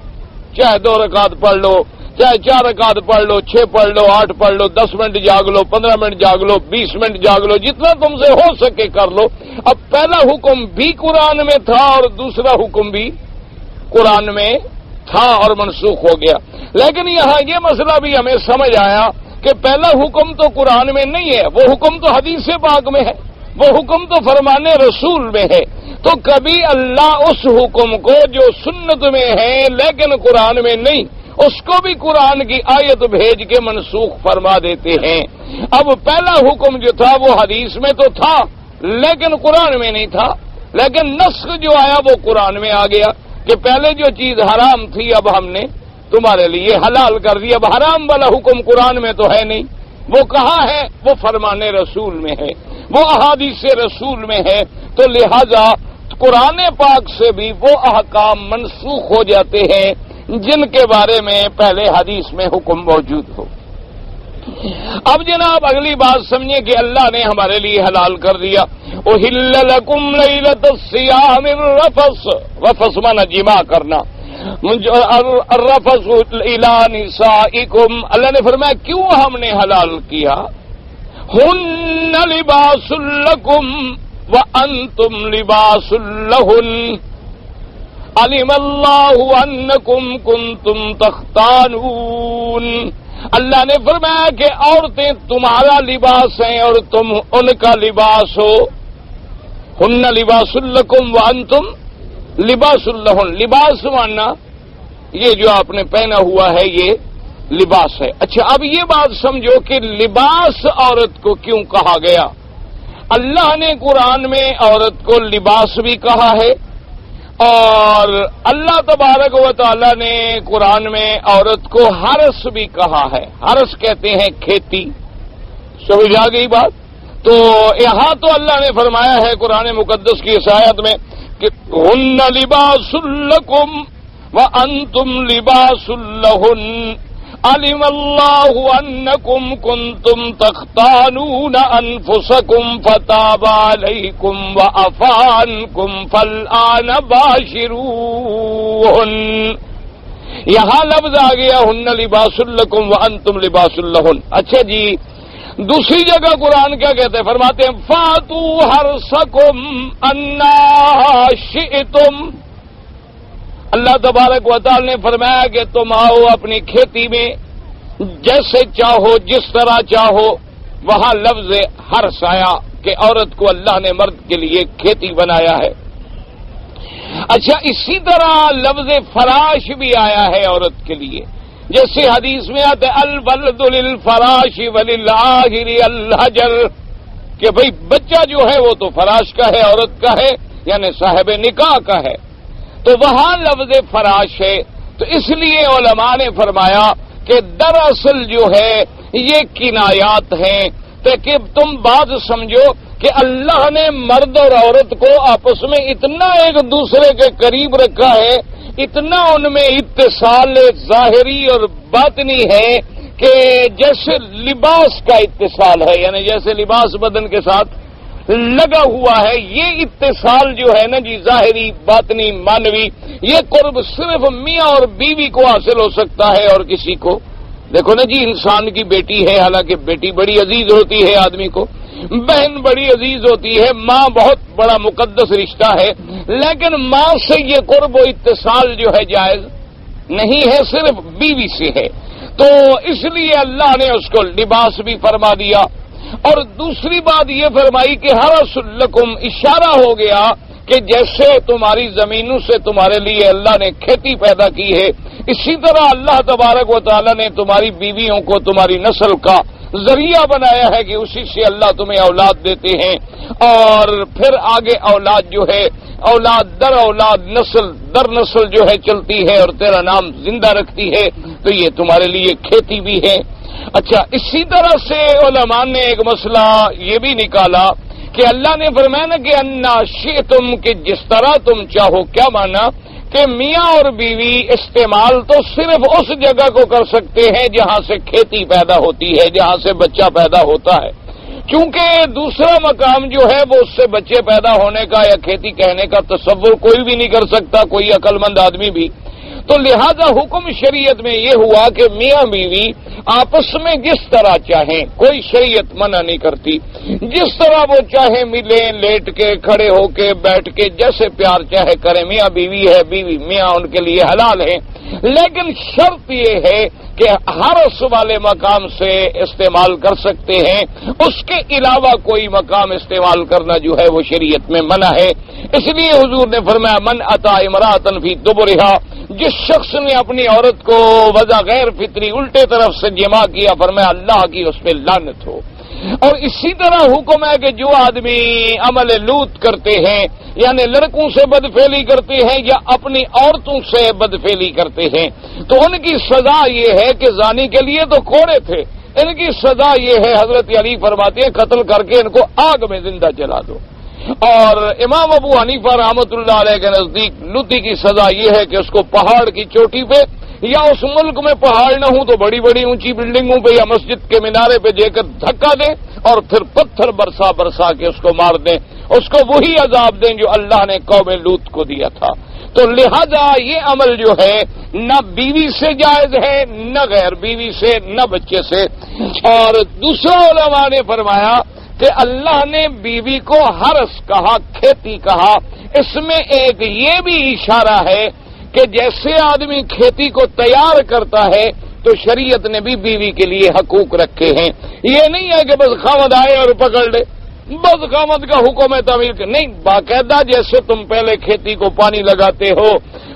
چاہے 2 رکعت پڑھ لو، چاہے 4 رکعت پڑھ لو، 6 پڑھ لو، 8 پڑھ لو، 10 منٹ جاگ لو، 15 منٹ جاگ لو، 20 منٹ جاگ لو، جتنا تم سے ہو سکے کر لو۔ اب پہلا حکم بھی قرآن میں تھا اور دوسرا حکم بھی قرآن میں تھا اور منسوخ ہو گیا، لیکن یہاں یہ مسئلہ بھی ہمیں سمجھ آیا کہ پہلا حکم تو قرآن میں نہیں ہے، وہ حکم تو حدیث پاک میں ہے، وہ حکم تو فرمان رسول میں ہے، تو کبھی اللہ اس حکم کو جو سنت میں ہے لیکن قرآن میں نہیں، اس کو بھی قرآن کی آیت بھیج کے منسوخ فرما دیتے ہیں۔ اب پہلا حکم جو تھا وہ حدیث میں تو تھا لیکن قرآن میں نہیں تھا، لیکن نسخ جو آیا وہ قرآن میں آ گیا کہ پہلے جو چیز حرام تھی اب ہم نے تمہارے لیے حلال کر دی۔ اب حرام والا حکم قرآن میں تو ہے نہیں، وہ کہاں ہے؟ وہ فرمان رسول میں ہے، وہ احادیث رسول میں ہے، تو لہذا قرآن پاک سے بھی وہ احکام منسوخ ہو جاتے ہیں جن کے بارے میں پہلے حدیث میں حکم موجود ہو۔ اب جناب اگلی بات سمجھیں کہ اللہ نے ہمارے لیے حلال کر دیا احل لکم لیلۃ الصیام الرفث، رفث مانا جماع کرنا، الرفث الی نسائکم، اللہ نے فرمایا کیوں ہم نے حلال کیا، ہن لباس لکم وانتم لباس لہن علم اللہ انکم کنتم تختانون، اللہ نے فرمایا کہ عورتیں تمہارا لباس ہیں اور تم ان کا لباس ہو، ہن لباس لکم وانتم لباس لہن، لباس ماننا یہ جو آپ نے پہنا ہوا ہے یہ لباس ہے۔ اچھا اب یہ بات سمجھو کہ لباس عورت کو کیوں کہا گیا، اللہ نے قرآن میں عورت کو لباس بھی کہا ہے، اور اللہ تبارک و تعالی نے قرآن میں عورت کو حرث بھی کہا ہے، حرث کہتے ہیں کھیتی، سمجھ آ گئی بات؟ تو یہاں تو اللہ نے فرمایا ہے قرآن مقدس کی اس آیت میں کہ ہن لباس لکم وانتم لباس لہن علم اللہ انکم کنتم تختانون انفسکم فتاب علیکم وعفا عنکم فالآن باشروہن، یہاں لفظ آ گیا ہن لباس لکم وانتم لباس لہن۔ اچھا جی دوسری جگہ قرآن کیا کہتے ہیں، فرماتے ہیں فاتو حرثکم انا شئتم، اللہ تبارک و تعالی نے فرمایا کہ تم آؤ اپنی کھیتی میں جیسے چاہو جس طرح چاہو، وہاں لفظ حرث آیا کہ عورت کو اللہ نے مرد کے لیے کھیتی بنایا ہے۔ اچھا اسی طرح لفظ فراش بھی آیا ہے عورت کے لیے، جیسے حدیث میں آتا ہے الولد للفراش وللآخر الحجر، کہ بھئی بچہ جو ہے وہ تو فراش کا ہے، عورت کا ہے، یعنی صاحب نکاح کا ہے، تو وہاں لفظ فراش ہے۔ تو اس لیے علماء نے فرمایا کہ دراصل جو ہے یہ کنایات ہیں، تاکہ تم بات سمجھو کہ اللہ نے مرد اور عورت کو آپس میں اتنا ایک دوسرے کے قریب رکھا ہے، اتنا ان میں اتصال ظاہری اور باطنی ہے کہ جیسے لباس کا اتصال ہے، یعنی جیسے لباس بدن کے ساتھ لگا ہوا ہے، یہ اتصال جو ہے نا جی ظاہری باطنی مانوی، یہ قرب صرف میاں اور بیوی کو حاصل ہو سکتا ہے اور کسی کو۔ دیکھو نا جی انسان کی بیٹی ہے، حالانکہ بیٹی بڑی عزیز ہوتی ہے آدمی کو، بہن بڑی عزیز ہوتی ہے، ماں بہت بڑا مقدس رشتہ ہے، لیکن ماں سے یہ قرب و اتصال جو ہے جائز نہیں ہے، صرف بیوی سے ہے۔ تو اس لیے اللہ نے اس کو لباس بھی فرما دیا، اور دوسری بات یہ فرمائی کہ حرث لکم، اشارہ ہو گیا کہ جیسے تمہاری زمینوں سے تمہارے لیے اللہ نے کھیتی پیدا کی ہے، اسی طرح اللہ تبارک و تعالی نے تمہاری بیویوں کو تمہاری نسل کا ذریعہ بنایا ہے کہ اسی سے اللہ تمہیں اولاد دیتے ہیں، اور پھر آگے اولاد جو ہے اولاد در اولاد نسل در نسل جو ہے چلتی ہے اور تیرا نام زندہ رکھتی ہے، تو یہ تمہارے لیے کھیتی بھی ہے۔ اچھا اسی طرح سے علماء نے ایک مسئلہ یہ بھی نکالا کہ اللہ نے فرمایا نا کہ انا شئتم، کہ جس طرح تم چاہو، کیا مانا کہ میاں اور بیوی استعمال تو صرف اس جگہ کو کر سکتے ہیں جہاں سے کھیتی پیدا ہوتی ہے، جہاں سے بچہ پیدا ہوتا ہے، کیونکہ دوسرا مقام جو ہے وہ اس سے بچے پیدا ہونے کا یا کھیتی کہنے کا تصور کوئی بھی نہیں کر سکتا، کوئی عقل مند آدمی بھی۔ تو لہذا حکم شریعت میں یہ ہوا کہ میاں بیوی آپس میں جس طرح چاہیں، کوئی شریعت منع نہیں کرتی، جس طرح وہ چاہیں ملیں، لیٹ کے، کھڑے ہو کے، بیٹھ کے، جیسے پیار چاہے کریں، میاں بیوی ہے، بیوی میاں ان کے لیے حلال ہیں، لیکن شرط یہ ہے کہ ہر اس والے مقام سے استعمال کر سکتے ہیں، اس کے علاوہ کوئی مقام استعمال کرنا جو ہے وہ شریعت میں منع ہے۔ اس لیے حضور نے فرمایا من اتی امرأۃ فی دبرہا، جس شخص نے اپنی عورت کو وضع غیر فطری الٹے طرف سے جمع کیا، فرمایا اللہ کی اس پہ لعنت ہو۔ اور اسی طرح حکم ہے کہ جو آدمی عمل لوط کرتے ہیں، یعنی لڑکوں سے بدفعلی کرتے ہیں یا اپنی عورتوں سے بدفعلی کرتے ہیں، تو ان کی سزا یہ ہے کہ زانی کے لیے تو کوڑے تھے، ان کی سزا یہ ہے، حضرت علی فرماتے ہیں قتل کر کے ان کو آگ میں زندہ جلا دو۔ اور امام ابو حنیفہ رحمۃ اللہ علیہ کے نزدیک لوطی کی سزا یہ ہے کہ اس کو پہاڑ کی چوٹی پہ یا اس ملک میں پہاڑ نہ ہوں تو بڑی بڑی اونچی بلڈنگوں پہ یا مسجد کے مینارے پہ دے کر دھکا دیں اور پھر پتھر برسا برسا کے اس کو مار دیں، اس کو وہی عذاب دیں جو اللہ نے قوم لوط کو دیا تھا۔ تو لہذا یہ عمل جو ہے نہ بیوی سے جائز ہے، نہ غیر بیوی سے، نہ بچے سے۔ اور دوسرا علماء نے فرمایا کہ اللہ نے بیوی کو حرث کہا، کھیتی کہا، اس میں ایک یہ بھی اشارہ ہے کہ جیسے آدمی کھیتی کو تیار کرتا ہے تو شریعت نے بھی بیوی کے لیے حقوق رکھے ہیں۔ یہ نہیں ہے کہ بس خاوند آئے اور پکڑ لے، بس خاوند کا حکم ہے تعمیر کا، نہیں، باقاعدہ جیسے تم پہلے کھیتی کو پانی لگاتے ہو،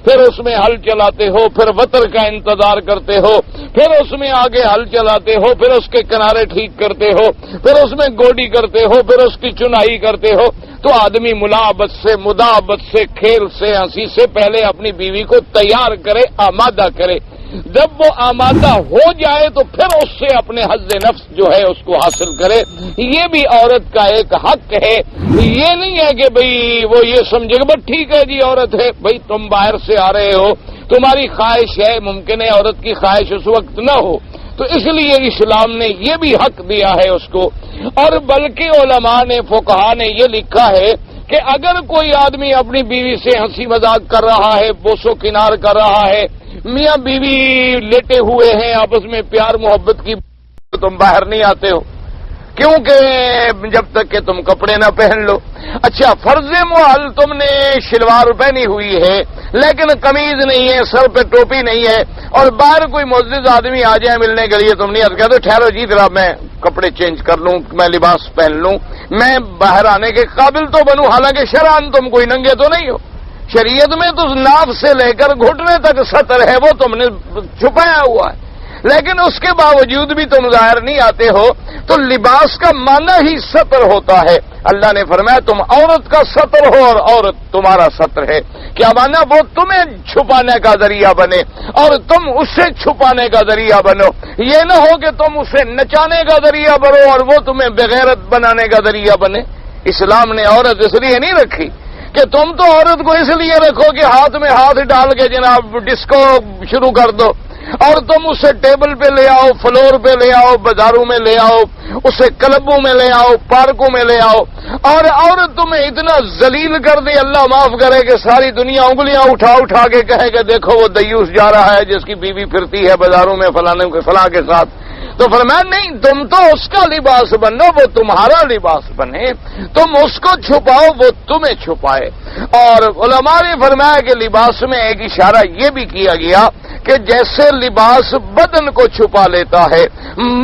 پھر اس میں ہل چلاتے ہو، پھر وتر کا انتظار کرتے ہو، پھر اس میں آگے ہل چلاتے ہو، پھر اس کے کنارے ٹھیک کرتے ہو، پھر اس میں گوڈی کرتے ہو، پھر اس کی چنائی کرتے ہو، تو آدمی ملاحبت سے، مداحبت سے، کھیل سے، ہنسی سے پہلے اپنی بیوی کو تیار کرے، آمادہ کرے۔ جب وہ آمادہ ہو جائے تو پھر اس سے اپنے حظ نفس جو ہے اس کو حاصل کرے۔ یہ بھی عورت کا ایک حق ہے۔ یہ نہیں ہے کہ بھئی وہ یہ سمجھے کہ بس ٹھیک ہے جی عورت ہے، بھئی تم باہر سے آ رہے ہو، تمہاری خواہش ہے، ممکن ہے عورت کی خواہش اس وقت نہ ہو، تو اس لیے اسلام نے یہ بھی حق دیا ہے اس کو۔ اور بلکہ علماء نے، فقہاء نے یہ لکھا ہے کہ اگر کوئی آدمی اپنی بیوی سے ہنسی مذاق کر رہا ہے، بوس و کنار کر رہا ہے، میاں بیوی لیٹے ہوئے ہیں آپس میں پیار محبت کی، تم باہر نہیں آتے ہو کیونکہ جب تک کہ تم کپڑے نہ پہن لو۔ اچھا، فرض محال تم نے شلوار پہنی ہوئی ہے لیکن قمیض نہیں ہے، سر پہ ٹوپی نہیں ہے، اور باہر کوئی معزز آدمی آ جائے ملنے کے لیے، تم نہیں آتے، کہتے ٹھہرو جی ذرا میں کپڑے چینج کر لوں، میں لباس پہن لوں، میں باہر آنے کے قابل تو بنوں، حالانکہ شرعاً تم کوئی ننگے تو نہیں ہو۔ شریعت میں تو ناف سے لے کر گھٹنے تک سطر ہے، وہ تم نے چھپایا ہوا ہے، لیکن اس کے باوجود بھی تم ظاہر نہیں آتے ہو، تو لباس کا معنی ہی سطر ہوتا ہے۔ اللہ نے فرمایا تم عورت کا سطر ہو اور عورت تمہارا سطر ہے۔ کیا معنی؟ وہ تمہیں چھپانے کا ذریعہ بنے اور تم اسے چھپانے کا ذریعہ بنو۔ یہ نہ ہو کہ تم اسے نچانے کا ذریعہ بنو اور وہ تمہیں بغیرت بنانے کا ذریعہ بنے۔ اسلام نے عورت اس لیے نہیں رکھی کہ تم تو عورت کو اس لیے رکھو کہ ہاتھ میں ہاتھ ڈال کے جناب ڈسکو شروع کر دو، اور تم اسے ٹیبل پہ لے آؤ، فلور پہ لے آؤ، بازاروں میں لے آؤ، اسے کلبوں میں لے آؤ، پارکوں میں لے آؤ، اور عورت تمہیں اتنا ذلیل کر دے، اللہ معاف کرے، کہ ساری دنیا انگلیاں اٹھا اٹھا کے کہے کہ دیکھو وہ دیوس جا رہا ہے جس کی بیوی پھرتی ہے بازاروں میں فلاں کے ساتھ، تو فرمایا نہیں، تم تو اس کا لباس بنو، وہ تمہارا لباس بنے، تم اس کو چھپاؤ، وہ تمہیں چھپائے۔ اور علماء نے فرمایا کہ لباس میں ایک اشارہ یہ بھی کیا گیا کہ جیسے لباس بدن کو چھپا لیتا ہے،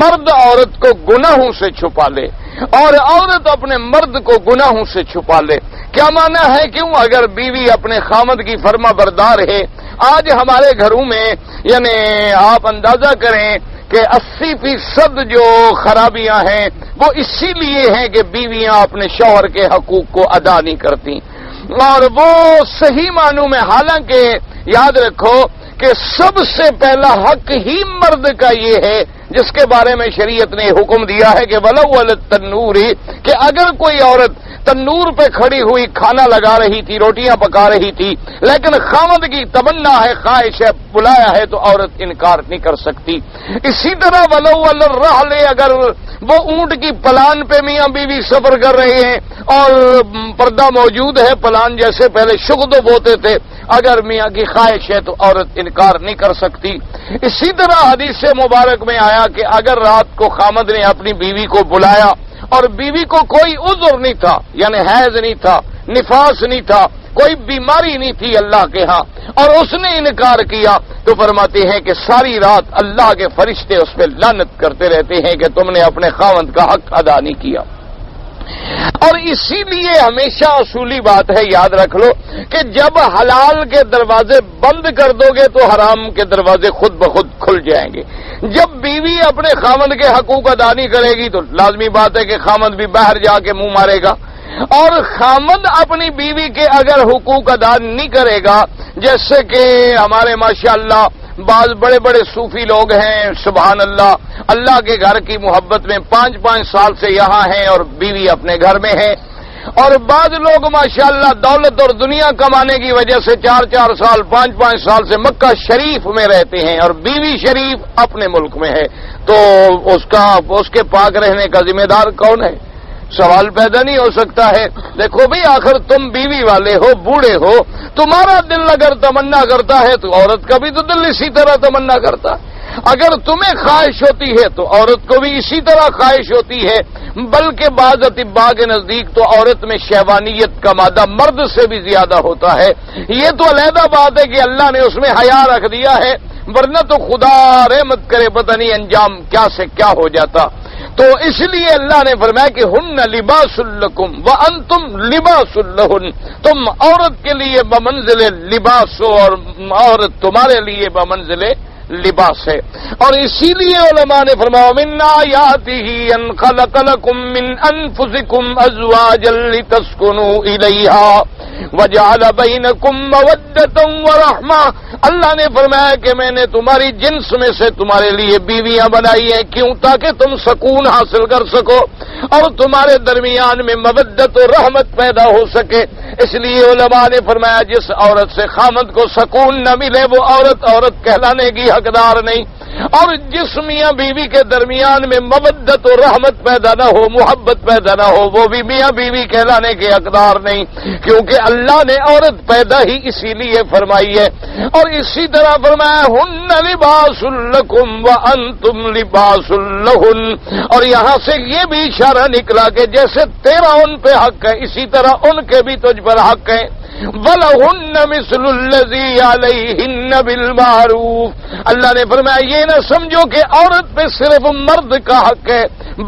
مرد عورت کو گناہوں سے چھپا لے اور عورت اپنے مرد کو گناہوں سے چھپا لے۔ کیا معنی ہے؟ کیوں؟ اگر بیوی اپنے خامد کی فرما بردار ہے، آج ہمارے گھروں میں یعنی آپ اندازہ کریں کہ 80% جو خرابیاں ہیں وہ اسی لیے ہیں کہ بیویاں اپنے شوہر کے حقوق کو ادا نہیں کرتی، اور وہ صحیح معنوں میں، حالانکہ یاد رکھو کہ سب سے پہلا حق ہی مرد کا یہ ہے جس کے بارے میں شریعت نے حکم دیا ہے کہ وَلَوْ عَلَى التَّنُّورِ، کہ اگر کوئی عورت تنور پہ کھڑی ہوئی کھانا لگا رہی تھی، روٹیاں پکا رہی تھی، لیکن خاوند کی تمنا ہے، خواہش ہے، بلایا ہے، تو عورت انکار نہیں کر سکتی۔ اسی طرح وَلَوْ عَلَى الرَّحْلِ، اگر وہ اونٹ کی پلان پہ میاں بیوی سفر کر رہے ہیں اور پردہ موجود ہے، پلان جیسے پہلے شغد بوتے تھے، اگر میاں کی خواہش ہے تو عورت انکار نہیں کر سکتی۔ اسی طرح حدیث مبارک میں آیا کہ اگر رات کو خامد نے اپنی بیوی کو بلایا اور بیوی کو کوئی عذر نہیں تھا، یعنی حیض نہیں تھا، نفاس نہیں تھا، کوئی بیماری نہیں تھی اللہ کے ہاں، اور اس نے انکار کیا، تو فرماتے ہیں کہ ساری رات اللہ کے فرشتے اس پہ لعنت کرتے رہتے ہیں کہ تم نے اپنے خاوند کا حق ادا نہیں کیا۔ اور اسی لیے ہمیشہ اصولی بات ہے، یاد رکھ لو کہ جب حلال کے دروازے بند کر دو گے تو حرام کے دروازے خود بخود کھل جائیں گے۔ جب بیوی اپنے خاوند کے حقوق ادا نہیں کرے گی تو لازمی بات ہے کہ خاوند بھی باہر جا کے منہ مارے گا، اور خاوند اپنی بیوی کے اگر حقوق ادا نہیں کرے گا، جیسے کہ ہمارے ماشاءاللہ بعض بڑے بڑے صوفی لوگ ہیں، سبحان اللہ، اللہ کے گھر کی محبت میں 5-5 سال سے یہاں ہیں اور بیوی اپنے گھر میں ہے، اور بعض لوگ ماشاءاللہ دولت اور دنیا کمانے کی وجہ سے 4 سال 5 سال سے مکہ شریف میں رہتے ہیں اور بیوی شریف اپنے ملک میں ہے، تو اس کے پاک رہنے کا ذمہ دار کون ہے؟ سوال پیدا نہیں ہو سکتا ہے؟ دیکھو بھئی، آخر تم بیوی والے ہو، بوڑھے ہو، تمہارا دل اگر تمنا کرتا ہے تو عورت کا بھی تو دل اسی طرح تمنا کرتا ہے۔ اگر تمہیں خواہش ہوتی ہے تو عورت کو بھی اسی طرح خواہش ہوتی ہے، بلکہ بعض اطباء کے نزدیک تو عورت میں شہوانیت کا مادہ مرد سے بھی زیادہ ہوتا ہے۔ یہ تو علیحدہ بات ہے کہ اللہ نے اس میں حیا رکھ دیا ہے، ورنہ تو خدا رحمت کرے پتہ نہیں انجام کیا سے کیا ہو جاتا۔ تو اس لیے اللہ نے فرمایا کہ ہن لباس لکم وانتم لباس لہن، تم عورت کے لیے بمنزل لباس ہو اور عورت تمہارے لیے بمنزل لباس ہے۔ اور اسی لیے علماء نے فرمایا من آیاتہ ان خلق لکم من انفسکم ازواجا لتسکنوا الیہا وجعل بینکم مودۃ ورحمہ، اللہ نے فرمایا کہ میں نے تمہاری جنس میں سے تمہارے لیے بیویاں بنائی ہیں، کیوں؟ تاکہ تم سکون حاصل کر سکو اور تمہارے درمیان میں مودت و رحمت پیدا ہو سکے۔ اس لیے علماء نے فرمایا جس عورت سے خامد کو سکون نہ ملے وہ عورت کہلانے کی حقدار نہیں، اور جس میاں بیوی کے درمیان میں مودت و رحمت پیدا نہ ہو، محبت پیدا نہ ہو، وہ بھی میاں بیوی کہلانے کے حقدار نہیں، کیونکہ اللہ نے عورت پیدا ہی اسی لیے فرمائی ہے۔ اور اسی طرح فرمایا ہن لباس لکم وانتم لباس لہن، اور یہاں سے یہ بھی اشارہ نکلا کہ جیسے تیرا ان پہ حق ہے اسی طرح ان کے بھی تجھ پر حق ہے۔ وَلَهُنَّ مِثْلُ الَّذِي عَلَيْهِنَّ بِالْمَعْرُوفِ، اللہ نے فرمایا یہ نہ سمجھو کہ عورت پہ صرف مرد کا حق ہے،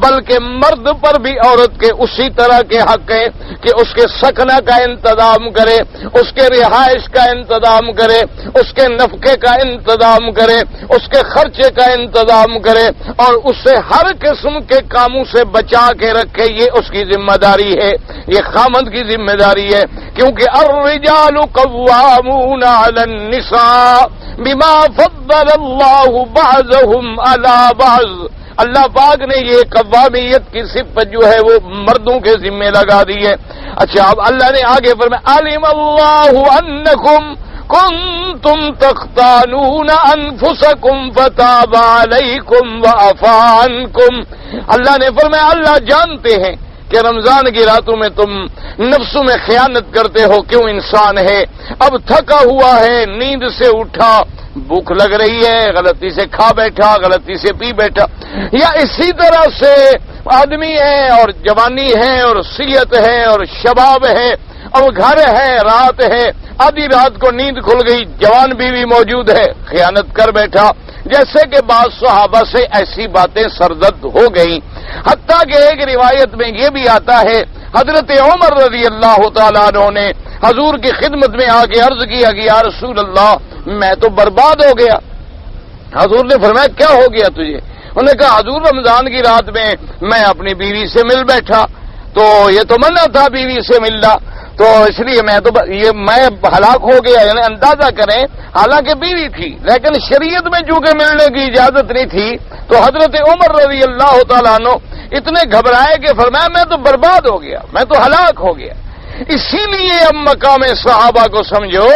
بلکہ مرد پر بھی عورت کے اسی طرح کے حق ہے کہ اس کے سکنہ کا انتظام کرے، اس کے رہائش کا انتظام کرے، اس کے نفقے کا انتظام کرے، اس کے خرچے کا انتظام کرے، اور اسے ہر قسم کے کاموں سے بچا کے رکھے۔ یہ اس کی ذمہ داری ہے، یہ خامند کی ذمہ داری ہے، کیونکہ الرجال قوامون علی النساء بما فضل اللہ بعضهم علی بعض، اللہ پاک نے یہ قوامیت کی صفت جو ہے وہ مردوں کے ذمہ لگا دی ہے۔ اچھا اب اللہ نے آگے فرمایا علم اللہ انکم کنتم تختانون انفسکم فتاب علیکم وعفا عنکم، اللہ نے فرمایا اللہ جانتے ہیں کہ رمضان کی راتوں میں تم نفسوں میں خیانت کرتے ہو، کیوں؟ انسان ہے، اب تھکا ہوا ہے، نیند سے اٹھا، بھوک لگ رہی ہے، غلطی سے کھا بیٹھا، غلطی سے پی بیٹھا، یا اسی طرح سے آدمی ہے اور جوانی ہے اور صحت ہے اور شباب ہے اور گھر ہے، رات ہے، آدھی رات کو نیند کھل گئی، جوان بیوی موجود ہے، خیانت کر بیٹھا۔ جیسے کہ بعض صحابہ سے ایسی باتیں سرزد ہو گئیں، حتیٰ کہ ایک روایت میں یہ بھی آتا ہے حضرت عمر رضی اللہ تعالیٰ عنہ نے حضور کی خدمت میں آ کے عرض کیا کہ یا رسول اللہ میں تو برباد ہو گیا۔ حضور نے فرمایا کیا ہو گیا تجھے؟ انہوں نے کہا حضور رمضان کی رات میں اپنی بیوی سے مل بیٹھا، تو یہ تو منع تھا بیوی سے ملنا، تو اس لیے میں ہلاک ہو گیا۔ یعنی اندازہ کریں حالانکہ بیوی تھی لیکن شریعت میں چونکہ ملنے کی اجازت نہیں تھی، تو حضرت عمر رضی اللہ تعالیٰ عنہ اتنے گھبرائے کہ فرمایا میں تو برباد ہو گیا، میں تو ہلاک ہو گیا۔ اسی لیے اب مقام صحابہ کو سمجھو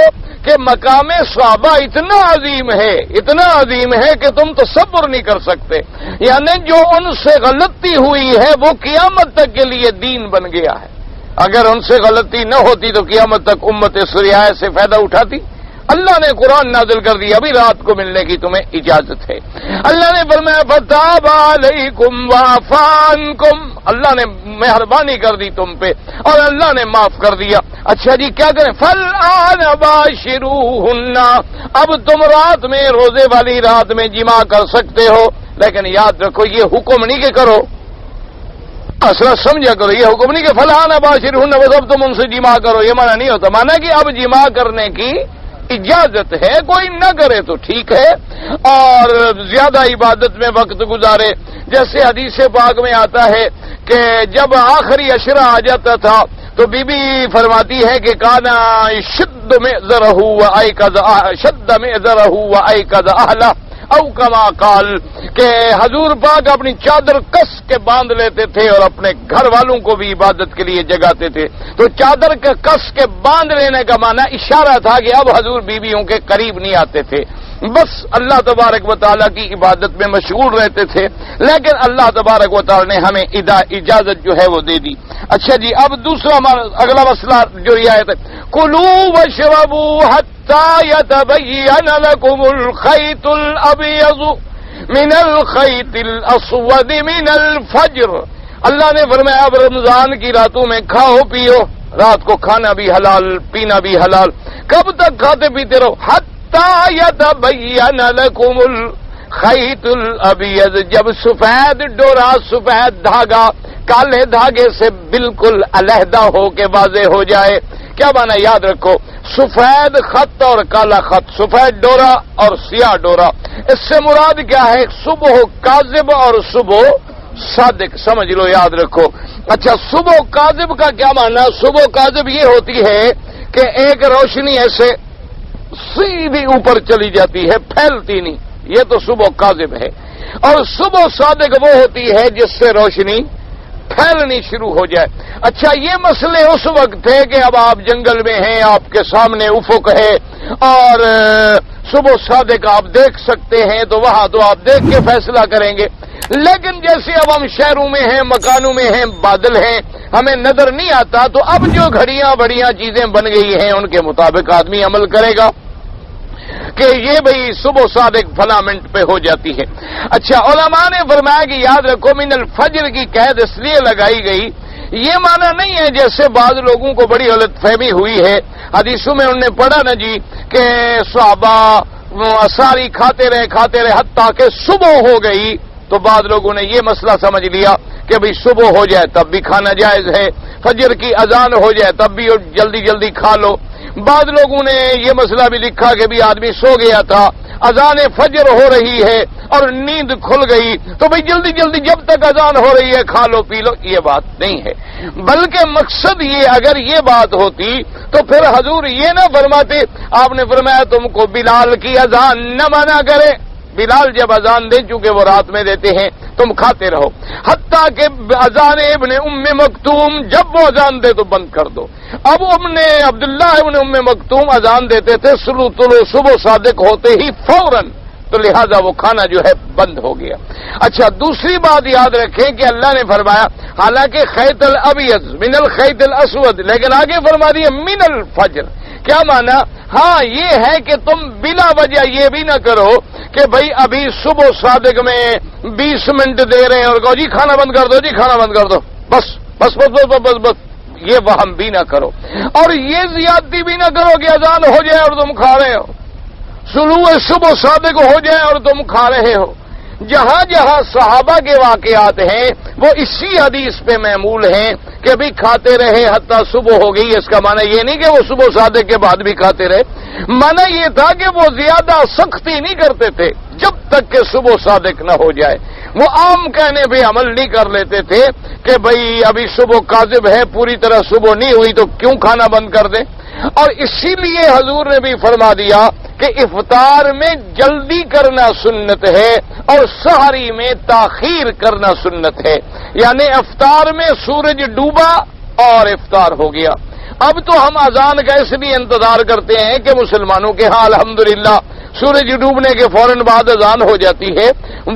کہ مقام صحابہ اتنا عظیم ہے کہ تم تصور نہیں کر سکتے، یعنی جو ان سے غلطی ہوئی ہے وہ قیامت تک کے لیے دین بن گیا ہے۔ اگر ان سے غلطی نہ ہوتی تو قیامت تک امت رعایت سے فائدہ اٹھاتی؟ اللہ نے قرآن نازل کر دیا ابھی رات کو ملنے کی تمہیں اجازت ہے۔ اللہ نے فرمایا فتاب علیکم وعفا عنکم، اللہ نے مہربانی کر دی تم پہ اور اللہ نے معاف کر دیا۔ اچھا جی کیا کریں؟ فالآن باشروہن، اب تم رات میں روزے والی رات میں جماع کر سکتے ہو، لیکن یاد رکھو یہ حکم نہیں کہ کرو، اصلا سمجھا کرو، یہ حکم نہیں کہ فلاں باشرہن بس اب تم ان سے جماع کرو، یہ معنی نہیں ہوتا۔ معنی کہ اب جماع کرنے کی اجازت ہے، کوئی نہ کرے تو ٹھیک ہے اور زیادہ عبادت میں وقت گزارے۔ جیسے حدیث پاک میں آتا ہے کہ جب آخری عشرہ آ جاتا تھا تو بی بی فرماتی ہے کہ کانا شد مئزرہ وایقظ اہلہ، او کما قال کہ حضور پاک اپنی چادر کس کے باندھ لیتے تھے اور اپنے گھر والوں کو بھی عبادت کے لیے جگاتے تھے. تو چادر کے کس کے باندھ لینے کا معنی اشارہ تھا کہ اب حضور بیویوں کے قریب نہیں آتے تھے, بس اللہ تبارک و تعالیٰ کی عبادت میں مشغول رہتے تھے. لیکن اللہ تبارک و تعالیٰ نے ہمیں اجازت جو ہے وہ دے دی. اچھا جی, اب دوسرا اگلا مسئلہ جو یہ آیت ہے, کلوا واشربوا حتی یتبین لکم الخیط الابیض من الخیط الاسود من الفجر. اللہ نے فرمایا اب رمضان کی راتوں میں کھاؤ پیو, رات کو کھانا بھی حلال پینا بھی حلال. کب تک کھاتے پیتے رہو؟ حتی یتبین لکم الخیط الابیض, جب سفید ڈورا سفید دھاگا کالے دھاگے سے بالکل علیحدہ ہو کے واضح ہو جائے. کیا معنی یاد رکھو, سفید خط اور کالا خط, سفید ڈورا اور سیاہ ڈورا, اس سے مراد کیا ہے؟ صبح کاذب اور صبح صادق, سمجھ لو یاد رکھو. اچھا, صبح کاذب کا کیا معنی؟ صبح کاذب یہ ہوتی ہے کہ ایک روشنی ایسے سیدھی اوپر چلی جاتی ہے, پھیلتی نہیں, یہ تو صبح کاذب ہے. اور صبح صادق وہ ہوتی ہے جس سے روشنی پھیلنی شروع ہو جائے. اچھا, یہ مسئلے اس وقت تھے کہ اب آپ جنگل میں ہیں, آپ کے سامنے افق ہے اور صبح صادق آپ دیکھ سکتے ہیں, تو وہاں تو آپ دیکھ کے فیصلہ کریں گے. لیکن جیسے اب ہم شہروں میں ہیں, مکانوں میں ہیں, بادل ہیں, ہمیں نظر نہیں آتا, تو اب جو گھڑیاں بڑیاں چیزیں بن گئی ہیں ان کے مطابق آدمی عمل کرے گا کہ یہ بھئی صبح صادق فلاں منٹ پہ ہو جاتی ہے. اچھا, علماء نے فرمایا کہ یاد رکھو من الفجر کی قید اس لیے لگائی گئی, یہ معنی نہیں ہے جیسے بعض لوگوں کو بڑی غلط فہمی ہوئی ہے. حدیثوں میں انہوں نے پڑھا نا جی کہ صحابہ ساری کھاتے رہے حتیٰ کہ صبح ہو گئی, تو بعض لوگوں نے یہ مسئلہ سمجھ لیا کہ بھئی صبح ہو جائے تب بھی کھانا جائز ہے, فجر کی اذان ہو جائے تب بھی جلدی جلدی کھا لو. بعض لوگوں نے یہ مسئلہ بھی لکھا کہ بھی آدمی سو گیا تھا, اذان فجر ہو رہی ہے اور نیند کھل گئی, تو بھئی جلدی جلدی جب تک اذان ہو رہی ہے کھا لو پی لو. یہ بات نہیں ہے, بلکہ مقصد یہ, اگر یہ بات ہوتی تو پھر حضور یہ نہ فرماتے. آپ نے فرمایا تم کو بلال کی اذان نہ منع کرے, بلال جب اذان دے, چونکہ وہ رات میں دیتے ہیں, تم کھاتے رہو. حتیٰ کہ اذان ابن ام مکتوم جب وہ اذان دے تو بند کر دو. اب عبداللہ ابن ام مکتوم اذان دیتے تھے صبح صادق ہوتے ہی فوراً, تو لہذا وہ کھانا جو ہے بند ہو گیا. اچھا, دوسری بات یاد رکھیں کہ اللہ نے فرمایا حالانکہ خیط الابیض من الخیط الاسود, لیکن آگے فرما دیا من الفجر. کیا مانا؟ ہاں یہ ہے کہ تم بلا وجہ یہ بھی نہ کرو کہ بھئی ابھی صبح صادق میں 20 منٹ دے رہے ہیں اور کہو جی کھانا بند کر دو, جی کھانا بند کر دو, بس بس بس بس بس بس, یہ وہم بھی نہ کرو. اور یہ زیادتی بھی نہ کرو کہ اذان ہو جائے اور تم کھا رہے ہو, صبح صادق ہو جائے اور تم کھا رہے ہو. جہاں جہاں صحابہ کے واقعات ہیں وہ اسی حدیث پہ معمول ہیں کہ بھی کھاتے رہے حتیٰ صبح ہو گئی. اس کا معنی یہ نہیں کہ وہ صبح صادق کے بعد بھی کھاتے رہے, معنی یہ تھا کہ وہ زیادہ سختی نہیں کرتے تھے جب تک کہ صبح صادق نہ ہو جائے. وہ عام کہنے پہ عمل نہیں کر لیتے تھے کہ بھئی ابھی صبح کاذب ہے, پوری طرح صبح نہیں ہوئی تو کیوں کھانا بند کر دیں. اور اسی لیے حضور نے بھی فرما دیا کہ افطار میں جلدی کرنا سنت ہے اور سحری میں تاخیر کرنا سنت ہے. یعنی افطار میں سورج ڈوبا اور افطار ہو گیا. اب تو ہم اذان کا اس لیے انتظار کرتے ہیں کہ مسلمانوں کے ہاں الحمدللہ سورج ڈوبنے کے فوراً بعد اذان ہو جاتی ہے,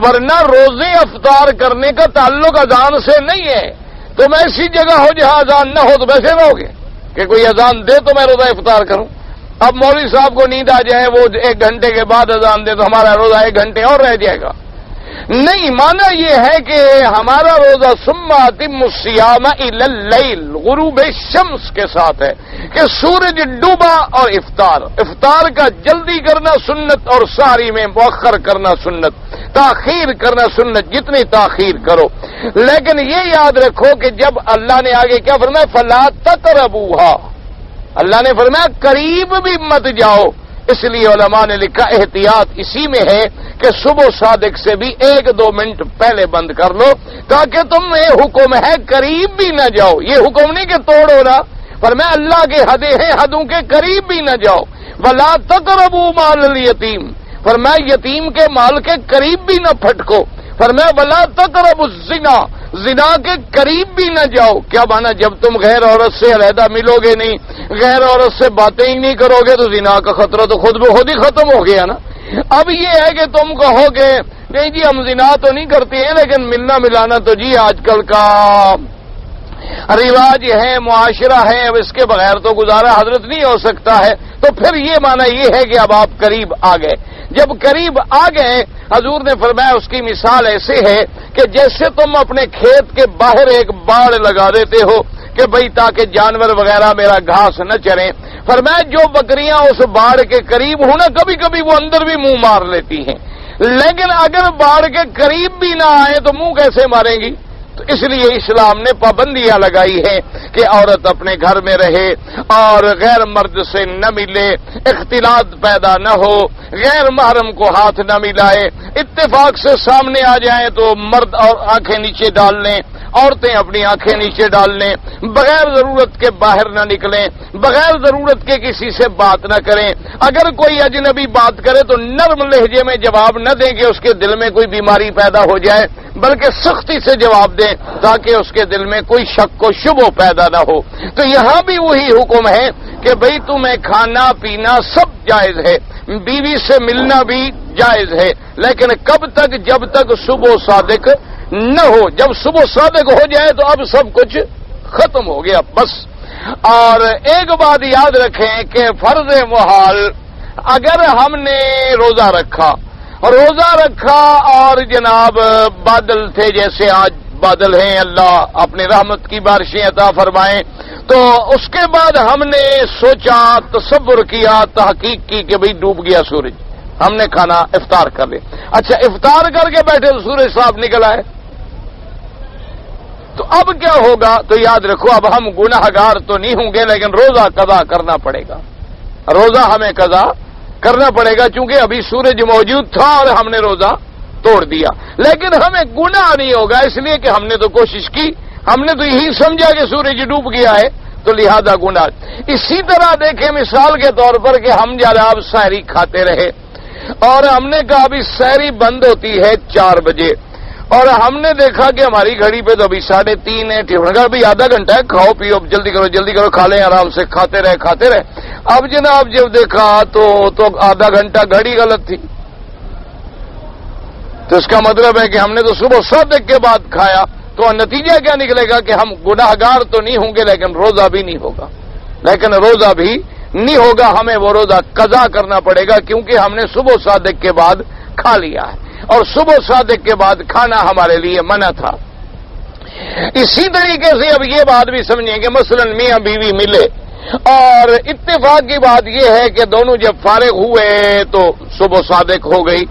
ورنہ روزے افطار کرنے کا تعلق اذان سے نہیں ہے. تم ایسی جگہ ہو جہاں اذان نہ ہو تو ویسے رہو گے کہ کوئی اذان دے تو میں روزہ افطار کروں. اب مولوی صاحب کو نیند آ جائے, وہ 1 گھنٹے کے بعد اذان دے تو ہمارا روزہ 1 گھنٹے اور رہ جائے گا. نہیں, مانا یہ ہے کہ ہمارا روزہ ثم اتم الصیام الی اللیل غروب شمس کے ساتھ ہے کہ سورج ڈوبا اور افطار کا جلدی کرنا سنت اور سحری میں مؤخر کرنا سنت, تاخیر کرنا سنت, جتنی تاخیر کرو. لیکن یہ یاد رکھو کہ جب اللہ نے آگے کیا فرمایا فلا تقربوها, اللہ نے فرمایا قریب بھی مت جاؤ. اس لیے علماء نے لکھا احتیاط اسی میں ہے کہ صبح صادق سے بھی 1-2 منٹ پہلے بند کر لو تاکہ تمہیں حکم ہے قریب بھی نہ جاؤ. یہ حکم نہیں کہ توڑو نا, پر میں اللہ کے حدیں ہیں, حدوں کے قریب بھی نہ جاؤ. ولا تقربوا مال الیتیم, فرمایا یتیم کے مال کے قریب بھی نہ پھٹکو، فرمایا ولا تقربوا الزنا، زنا کے قریب بھی نہ جاؤ۔ کیا مانا؟ جب تم غیر عورت سے علیحدہ ملو گے نہیں، غیر عورت سے باتیں ہی نہیں کرو گے، تو زنا کا خطرہ تو خود بخود ہی ختم ہو گیا نا۔ اب یہ ہے کہ تم کہو گے نہیں جی ہم زنا تو نہیں کرتے ہیں، لیکن ملنا ملانا تو جی آج کل کا رواج ہے، معاشرہ ہے، اب اس کے بغیر تو گزارا حضرت نہیں ہو سکتا ہے۔ تو پھر یہ مانا یہ ہے کہ اب آپ قریب آ گئے۔ جب قریب آ گئے، حضور نے فرمایا اس کی مثال ایسے ہے کہ جیسے تم اپنے کھیت کے باہر ایک باڑ لگا دیتے ہو کہ بھئی تاکہ جانور وغیرہ میرا گھاس نہ چریں۔ فرمایا جو بکریاں اس باڑ کے قریب ہوں نا، کبھی کبھی وہ اندر بھی منہ مار لیتی ہیں، لیکن اگر باڑ کے قریب بھی نہ آئے تو منہ کیسے ماریں گی؟ تو اس لیے اسلام نے پابندیاں لگائی ہیں کہ عورت اپنے گھر میں رہے اور غیر مرد سے نہ ملے، اختلاط پیدا نہ ہو، غیر محرم کو ہاتھ نہ ملائے، اتفاق سے سامنے آ جائیں تو مرد اور آنکھیں نیچے ڈال لیں، عورتیں اپنی آنکھیں نیچے ڈال لیں، بغیر ضرورت کے باہر نہ نکلیں، بغیر ضرورت کے کسی سے بات نہ کریں، اگر کوئی اجنبی بات کرے تو نرم لہجے میں جواب نہ دیں کہ اس کے دل میں کوئی بیماری پیدا ہو جائے، بلکہ سختی سے جواب دیں تاکہ اس کے دل میں کوئی شک و شبہ پیدا نہ ہو۔ تو یہاں بھی وہی حکم ہے کہ بھئی تمہیں کھانا پینا سب جائز ہے، بیوی سے ملنا بھی جائز ہے، لیکن کب تک؟ جب تک صبح صادق نہ ہو۔ جب صبح صادق ہو جائے تو اب سب کچھ ختم ہو گیا بس۔ اور ایک بات یاد رکھیں کہ فرض محال اگر ہم نے روزہ رکھا اور جناب بادل تھے جیسے آج بادل ہیں، اللہ اپنی رحمت کی بارشیں عطا فرمائیں، تو اس کے بعد ہم نے سوچا، تصور کیا، تحقیق کی کہ بھئی ڈوب گیا سورج، ہم نے کھانا افطار کر لیا۔ اچھا افطار کر کے بیٹھے تو سورج صاف نکلا ہے، تو اب کیا ہوگا؟ تو یاد رکھو اب ہم گناہگار تو نہیں ہوں گے، لیکن روزہ قضا کرنا پڑے گا، روزہ ہمیں قضا کرنا پڑے گا، چونکہ ابھی سورج موجود تھا اور ہم نے روزہ توڑ دیا، لیکن ہمیں گناہ نہیں ہوگا، اس لیے کہ ہم نے تو کوشش کی، ہم نے تو یہی سمجھا کہ سورج ڈوب گیا ہے، تو لہذا گناہ۔ اسی طرح دیکھیں مثال کے طور پر کہ ہم جناب سحری کھاتے رہے اور ہم نے کہا ابھی سحری بند ہوتی ہے 4 بجے، اور ہم نے دیکھا کہ ہماری گھڑی پہ تو ابھی 3:30 ہے، ٹھیک ہے ابھی آدھا گھنٹہ ہے، کھاؤ پیو جلدی کرو کھا لیں آرام سے، کھاتے رہے۔ اب جناب جب دیکھا تو آدھا گھنٹہ گھڑی غلط تھی، تو اس کا مطلب ہے کہ ہم نے تو صبح صادق کے بعد کھایا، تو نتیجہ کیا نکلے گا کہ ہم گناہگار تو نہیں ہوں گے، لیکن روزہ بھی نہیں ہوگا، ہمیں وہ روزہ قضا کرنا پڑے گا، کیونکہ ہم نے صبح صادق کے بعد کھا لیا ہے، اور صبح صادق کے بعد کھانا ہمارے لیے منع تھا۔ اسی طریقے سے اب یہ بات بھی سمجھیں کہ مثلا میاں بیوی ملے اور اتفاق کی بات یہ ہے کہ دونوں جب فارغ ہوئے تو صبح صادق ہو گئی،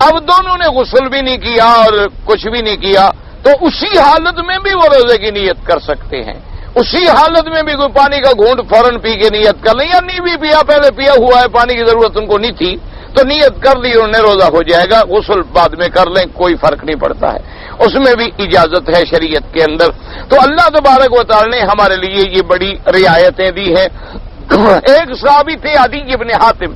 اب دونوں نے غسل بھی نہیں کیا اور کچھ بھی نہیں کیا، تو اسی حالت میں بھی وہ روزے کی نیت کر سکتے ہیں، اسی حالت میں بھی کوئی پانی کا گھونٹ فوراً پی کے نیت کر لیں، یا نہیں بھی پیا، پہلے پیا ہوا ہے، پانی کی ضرورت ان کو نہیں تھی تو نیت کر لی، انہوں نے روزہ ہو جائے گا، غسل بعد میں کر لیں، کوئی فرق نہیں پڑتا ہے، اس میں بھی اجازت ہے شریعت کے اندر۔ تو اللہ تبارک و تعالی نے ہمارے لیے یہ بڑی رعایتیں دی ہیں۔ ایک صحابی تھے عدی ابن حاتم،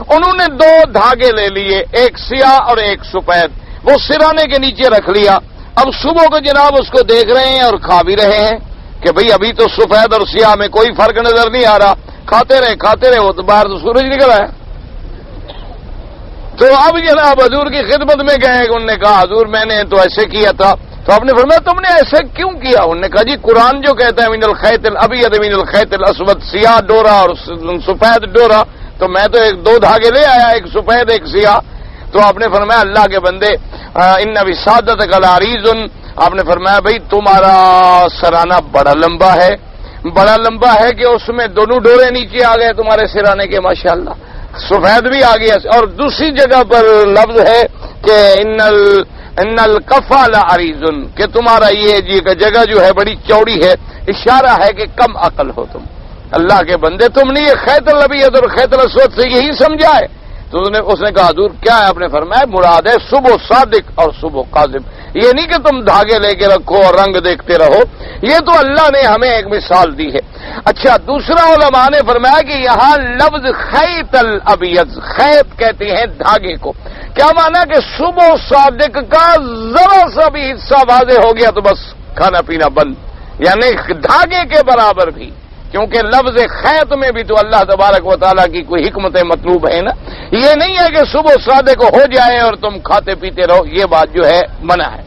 انہوں نے 2 دھاگے لے لیے، ایک سیاہ اور ایک سفید، وہ سرانے کے نیچے رکھ لیا۔ اب صبح کو جناب اس کو دیکھ رہے ہیں اور کھا بھی رہے ہیں کہ بھئی ابھی تو سفید اور سیاہ میں کوئی فرق نظر نہیں آ رہا، کھاتے رہے، وہ تو باہر تو سورج نکل آیا۔ تو اب جناب حضور کی خدمت میں گئے، انہوں نے کہا حضور میں نے تو ایسے کیا تھا، تو آپ نے فرمایا تم نے ایسے کیوں کیا؟ انہوں نے کہا جی قرآن جو کہتا ہے من الخیط الابیض من الخیط الاسود، سیاہ ڈورا اور سفید ڈورا، تو میں تو 2 دھاگے لے آیا، ایک سفید ایک سیاہ۔ تو آپ نے فرمایا اللہ کے بندے ان وسادتک لعریض، آپ نے فرمایا بھئی تمہارا سرانہ بڑا لمبا ہے کہ اس میں دونوں ڈورے نیچے آ گئے تمہارے سرانے کے، ماشاءاللہ سفید بھی آ گیا۔ اور دوسری جگہ پر لفظ ہے کہ ان الکفا لعریض، کہ تمہارا یہ جگہ جو ہے بڑی چوڑی ہے، اشارہ ہے کہ کم عقل ہو تم۔ اللہ کے بندے تم نے یہ خیط الابیض اور خیط الاسود سے یہی سمجھا ہے؟ تو اس نے کہا حضور کیا ہے؟ آپ نے فرمایا مراد ہے صبح صادق اور صبح کاذب، یہ نہیں کہ تم دھاگے لے کے رکھو اور رنگ دیکھتے رہو، یہ تو اللہ نے ہمیں ایک مثال دی ہے۔ اچھا، دوسرا علماء نے فرمایا کہ یہاں لفظ خیط الابیض، خیط کہتے ہیں دھاگے کو، کیا مانا کہ صبح صادق کا ذرا سا بھی حصہ واضح ہو گیا تو بس کھانا پینا بند، یعنی دھاگے کے برابر بھی، کیونکہ لفظ خیط میں بھی تو اللہ تبارک و تعالیٰ کی کوئی حکمت مطلوب ہے نا، یہ نہیں ہے کہ صبح صادق ہو جائے اور تم کھاتے پیتے رہو، یہ بات جو ہے منع ہے۔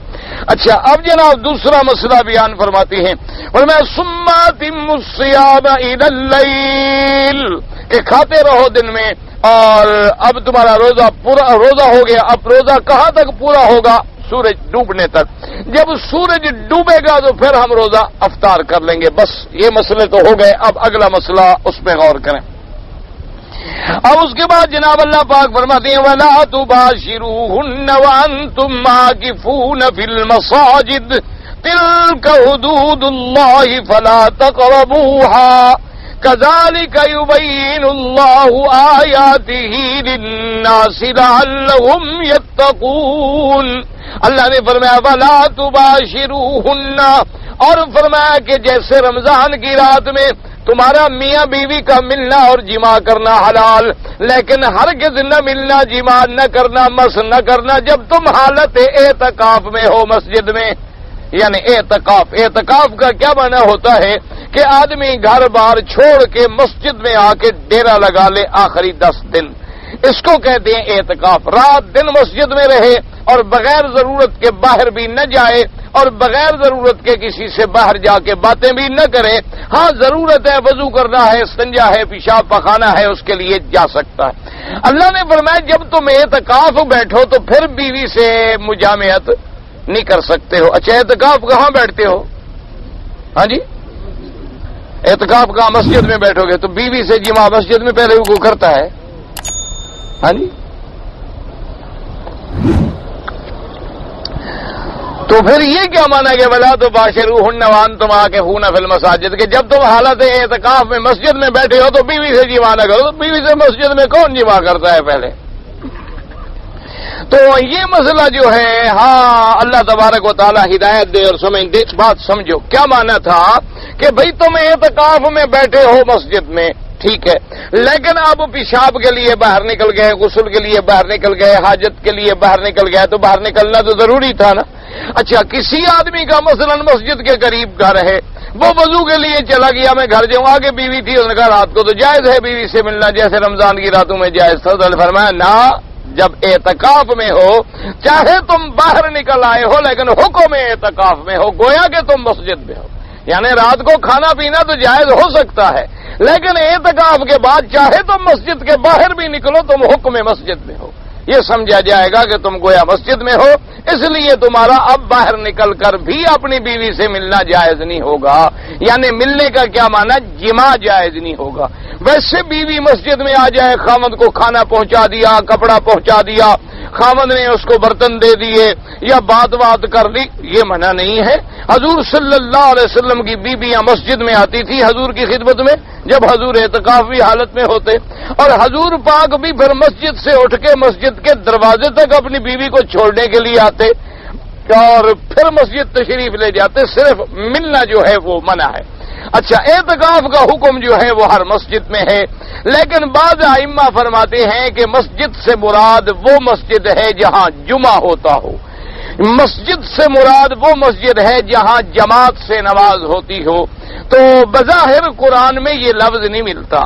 اچھا، اب جناب دوسرا مسئلہ بیان فرماتی ہیں، فرمایا ثم اتموا الصیام الی اللیل، کہ کھاتے رہو دن میں اور اب تمہارا روزہ پورا روزہ ہو گیا، اب روزہ کہاں تک پورا ہوگا؟ سورج ڈوبنے تک، جب سورج ڈوبے گا تو پھر ہم روزہ افطار کر لیں گے، بس یہ مسئلے تو ہو گئے، اب اگلا مسئلہ اس پہ غور کریں۔ اب اس کے بعد جناب اللہ پاک فرماتے ہیں وَلَا تُبَاشِرُوهُنَّ وَأَنْتُمْ عَاكِفُونَ فِي الْمَسَاجِدِ تِلْكَ حُدُودُ اللَّهِ فَلَا تَقْرَبُوهَا كَذَلِكَ يُبَيِّنُ اللَّهُ آيَاتِهِ لِلنَّاسِ لَعَلَّهُمْ يَتَّقُونَ۔ اللہ نے فرمایا وَلَا تُبَاشِرُوهُنَّ، اور فرمایا کہ جیسے رمضان کی رات میں تمہارا میاں بیوی کا ملنا اور جماع کرنا حلال، لیکن ہرگز نہ ملنا، جماع نہ کرنا، مس نہ کرنا جب تم حالت اعتکاف میں ہو مسجد میں، یعنی اعتکاف کا کیا معنی ہوتا ہے کہ آدمی گھر بار چھوڑ کے مسجد میں آ کے ڈیرا لگا لے آخری 10 دن، اس کو کہتے ہیں اعتکاف۔ رات دن مسجد میں رہے اور بغیر ضرورت کے باہر بھی نہ جائے اور بغیر ضرورت کے کسی سے باہر جا کے باتیں بھی نہ کرے، ہاں ضرورت ہے، وضو کرنا ہے، استنجا ہے، پیشاب پخانا ہے، اس کے لیے جا سکتا ہے۔ اللہ نے فرمایا جب تم اعتکاف بیٹھو تو پھر بیوی سے مجامعت نہیں کر سکتے ہو۔ اچھا، اعتکاف کہاں بیٹھتے ہو؟ ہاں جی، اعتکاف کہاں؟ مسجد میں بیٹھو گے تو بیوی سے جماع مسجد میں پہلے وہ کرتا ہے؟ ہاں جی، تو پھر یہ کیا مانا کہ وَلَا تُبَاشِرُوهُنَّ وَأَنْتُمْ عَاكِفُونَ فِي الْمَسَاجِدِ، کہ جب تم حالت اعتکاف میں مسجد میں بیٹھے ہو تو بیوی سے جماع نہ کرو، تو بیوی سے مسجد میں کون جماع کرتا ہے پہلے؟ تو یہ مسئلہ جو ہے، ہاں اللہ تبارک و تعالی ہدایت دے اور سمجھ دے، بات سمجھو کیا مانا تھا کہ بھئی تم اعتکاف میں بیٹھے ہو مسجد میں، ٹھیک ہے، لیکن اب پیشاب کے لیے باہر نکل گئے، غسل کے لیے باہر نکل گئے، حاجت کے لیے باہر نکل گئے، تو باہر نکلنا تو ضروری تھا نا۔ اچھا، کسی آدمی کا مثلا مسجد کے قریب گھر ہے، وہ وضو کے لیے چلا گیا، میں گھر جاؤں، آگے بیوی تھی، اس نے کہا رات کو تو جائز ہے بیوی سے ملنا جیسے رمضان کی راتوں میں جائز تھا، تو فرمایا نہ، جب اعتکاف میں ہو چاہے تم باہر نکل آئے ہو لیکن حکم اعتکاف میں ہو، گویا کہ تم مسجد میں ہو، یعنی رات کو کھانا پینا تو جائز ہو سکتا ہے، لیکن اعتکاف کے بعد چاہے تم مسجد کے باہر بھی نکلو تم حکم مسجد میں ہو، یہ سمجھا جائے گا کہ تم گویا مسجد میں ہو، اس لیے تمہارا اب باہر نکل کر بھی اپنی بیوی سے ملنا جائز نہیں ہوگا، یعنی ملنے کا کیا معنی؟ جماع جائز نہیں ہوگا۔ ویسے بیوی مسجد میں آ جائے، خامد کو کھانا پہنچا دیا، کپڑا پہنچا دیا، خامد نے اس کو برتن دے دیے یا بات کر لی، یہ منع نہیں ہے۔ حضور صلی اللہ علیہ وسلم کی بیویاں مسجد میں آتی تھی حضور کی خدمت میں جب حضور اعتکافی حالت میں ہوتے، اور حضور پاک بھی پھر مسجد سے اٹھ کے مسجد کے دروازے تک اپنی بیوی کو چھوڑنے کے لیے آتے اور پھر مسجد تشریف لے جاتے، صرف ملنا جو ہے وہ منع ہے۔ اچھا، اعتکاف کا حکم جو ہے وہ ہر مسجد میں ہے، لیکن بعض ائمہ فرماتے ہیں کہ مسجد سے مراد وہ مسجد ہے جہاں جمعہ ہوتا ہو، مسجد سے مراد وہ مسجد ہے جہاں جماعت سے نماز ہوتی ہو۔ تو بظاہر قرآن میں یہ لفظ نہیں ملتا،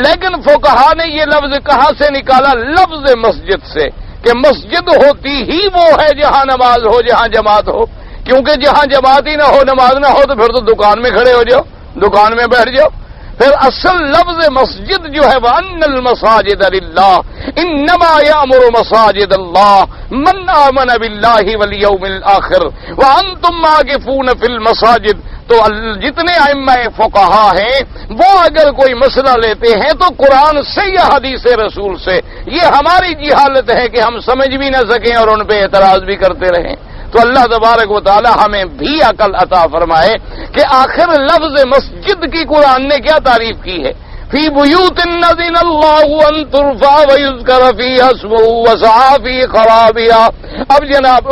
لیکن فقہا نے یہ لفظ کہاں سے نکالا؟ لفظ مسجد سے، کہ مسجد ہوتی ہی وہ ہے جہاں نماز ہو، جہاں جماعت ہو، کیونکہ جہاں جماعت ہی نہ ہو، نماز نہ ہو، تو پھر تو دکان میں کھڑے ہو جاؤ، دکان میں بیٹھ جاؤ۔ پھر اصل لفظ مسجد جو ہے وَأَنَّ الْمَسَاجِدَ لِلَّهِ إِنَّمَا يَأْمُرُ مَسَاجِدَ اللَّهِ مَنْ آمَنَ بِاللَّهِ وَالْيَوْمِ الْآخِرِ وَأَنْتُمْ عَاكِفُونَ فِي الْمَسَاجِدِ۔ تو جتنے ائمہ فقہا ہیں وہ اگر کوئی مسئلہ لیتے ہیں تو قرآن سے یا حدیث رسول سے، یہ ہماری جہالت ہے کہ ہم سمجھ بھی نہ سکیں اور ان پہ اعتراض بھی کرتے رہیں۔ تو اللہ تبارک و تعالی ہمیں بھی عقل عطا فرمائے کہ آخر لفظ مسجد کی قرآن نے کیا تعریف کی ہے؟ فی بیوت أذن الله أن ترفع ويذكر فيها اسمه وسعى في خرابها. اب جناب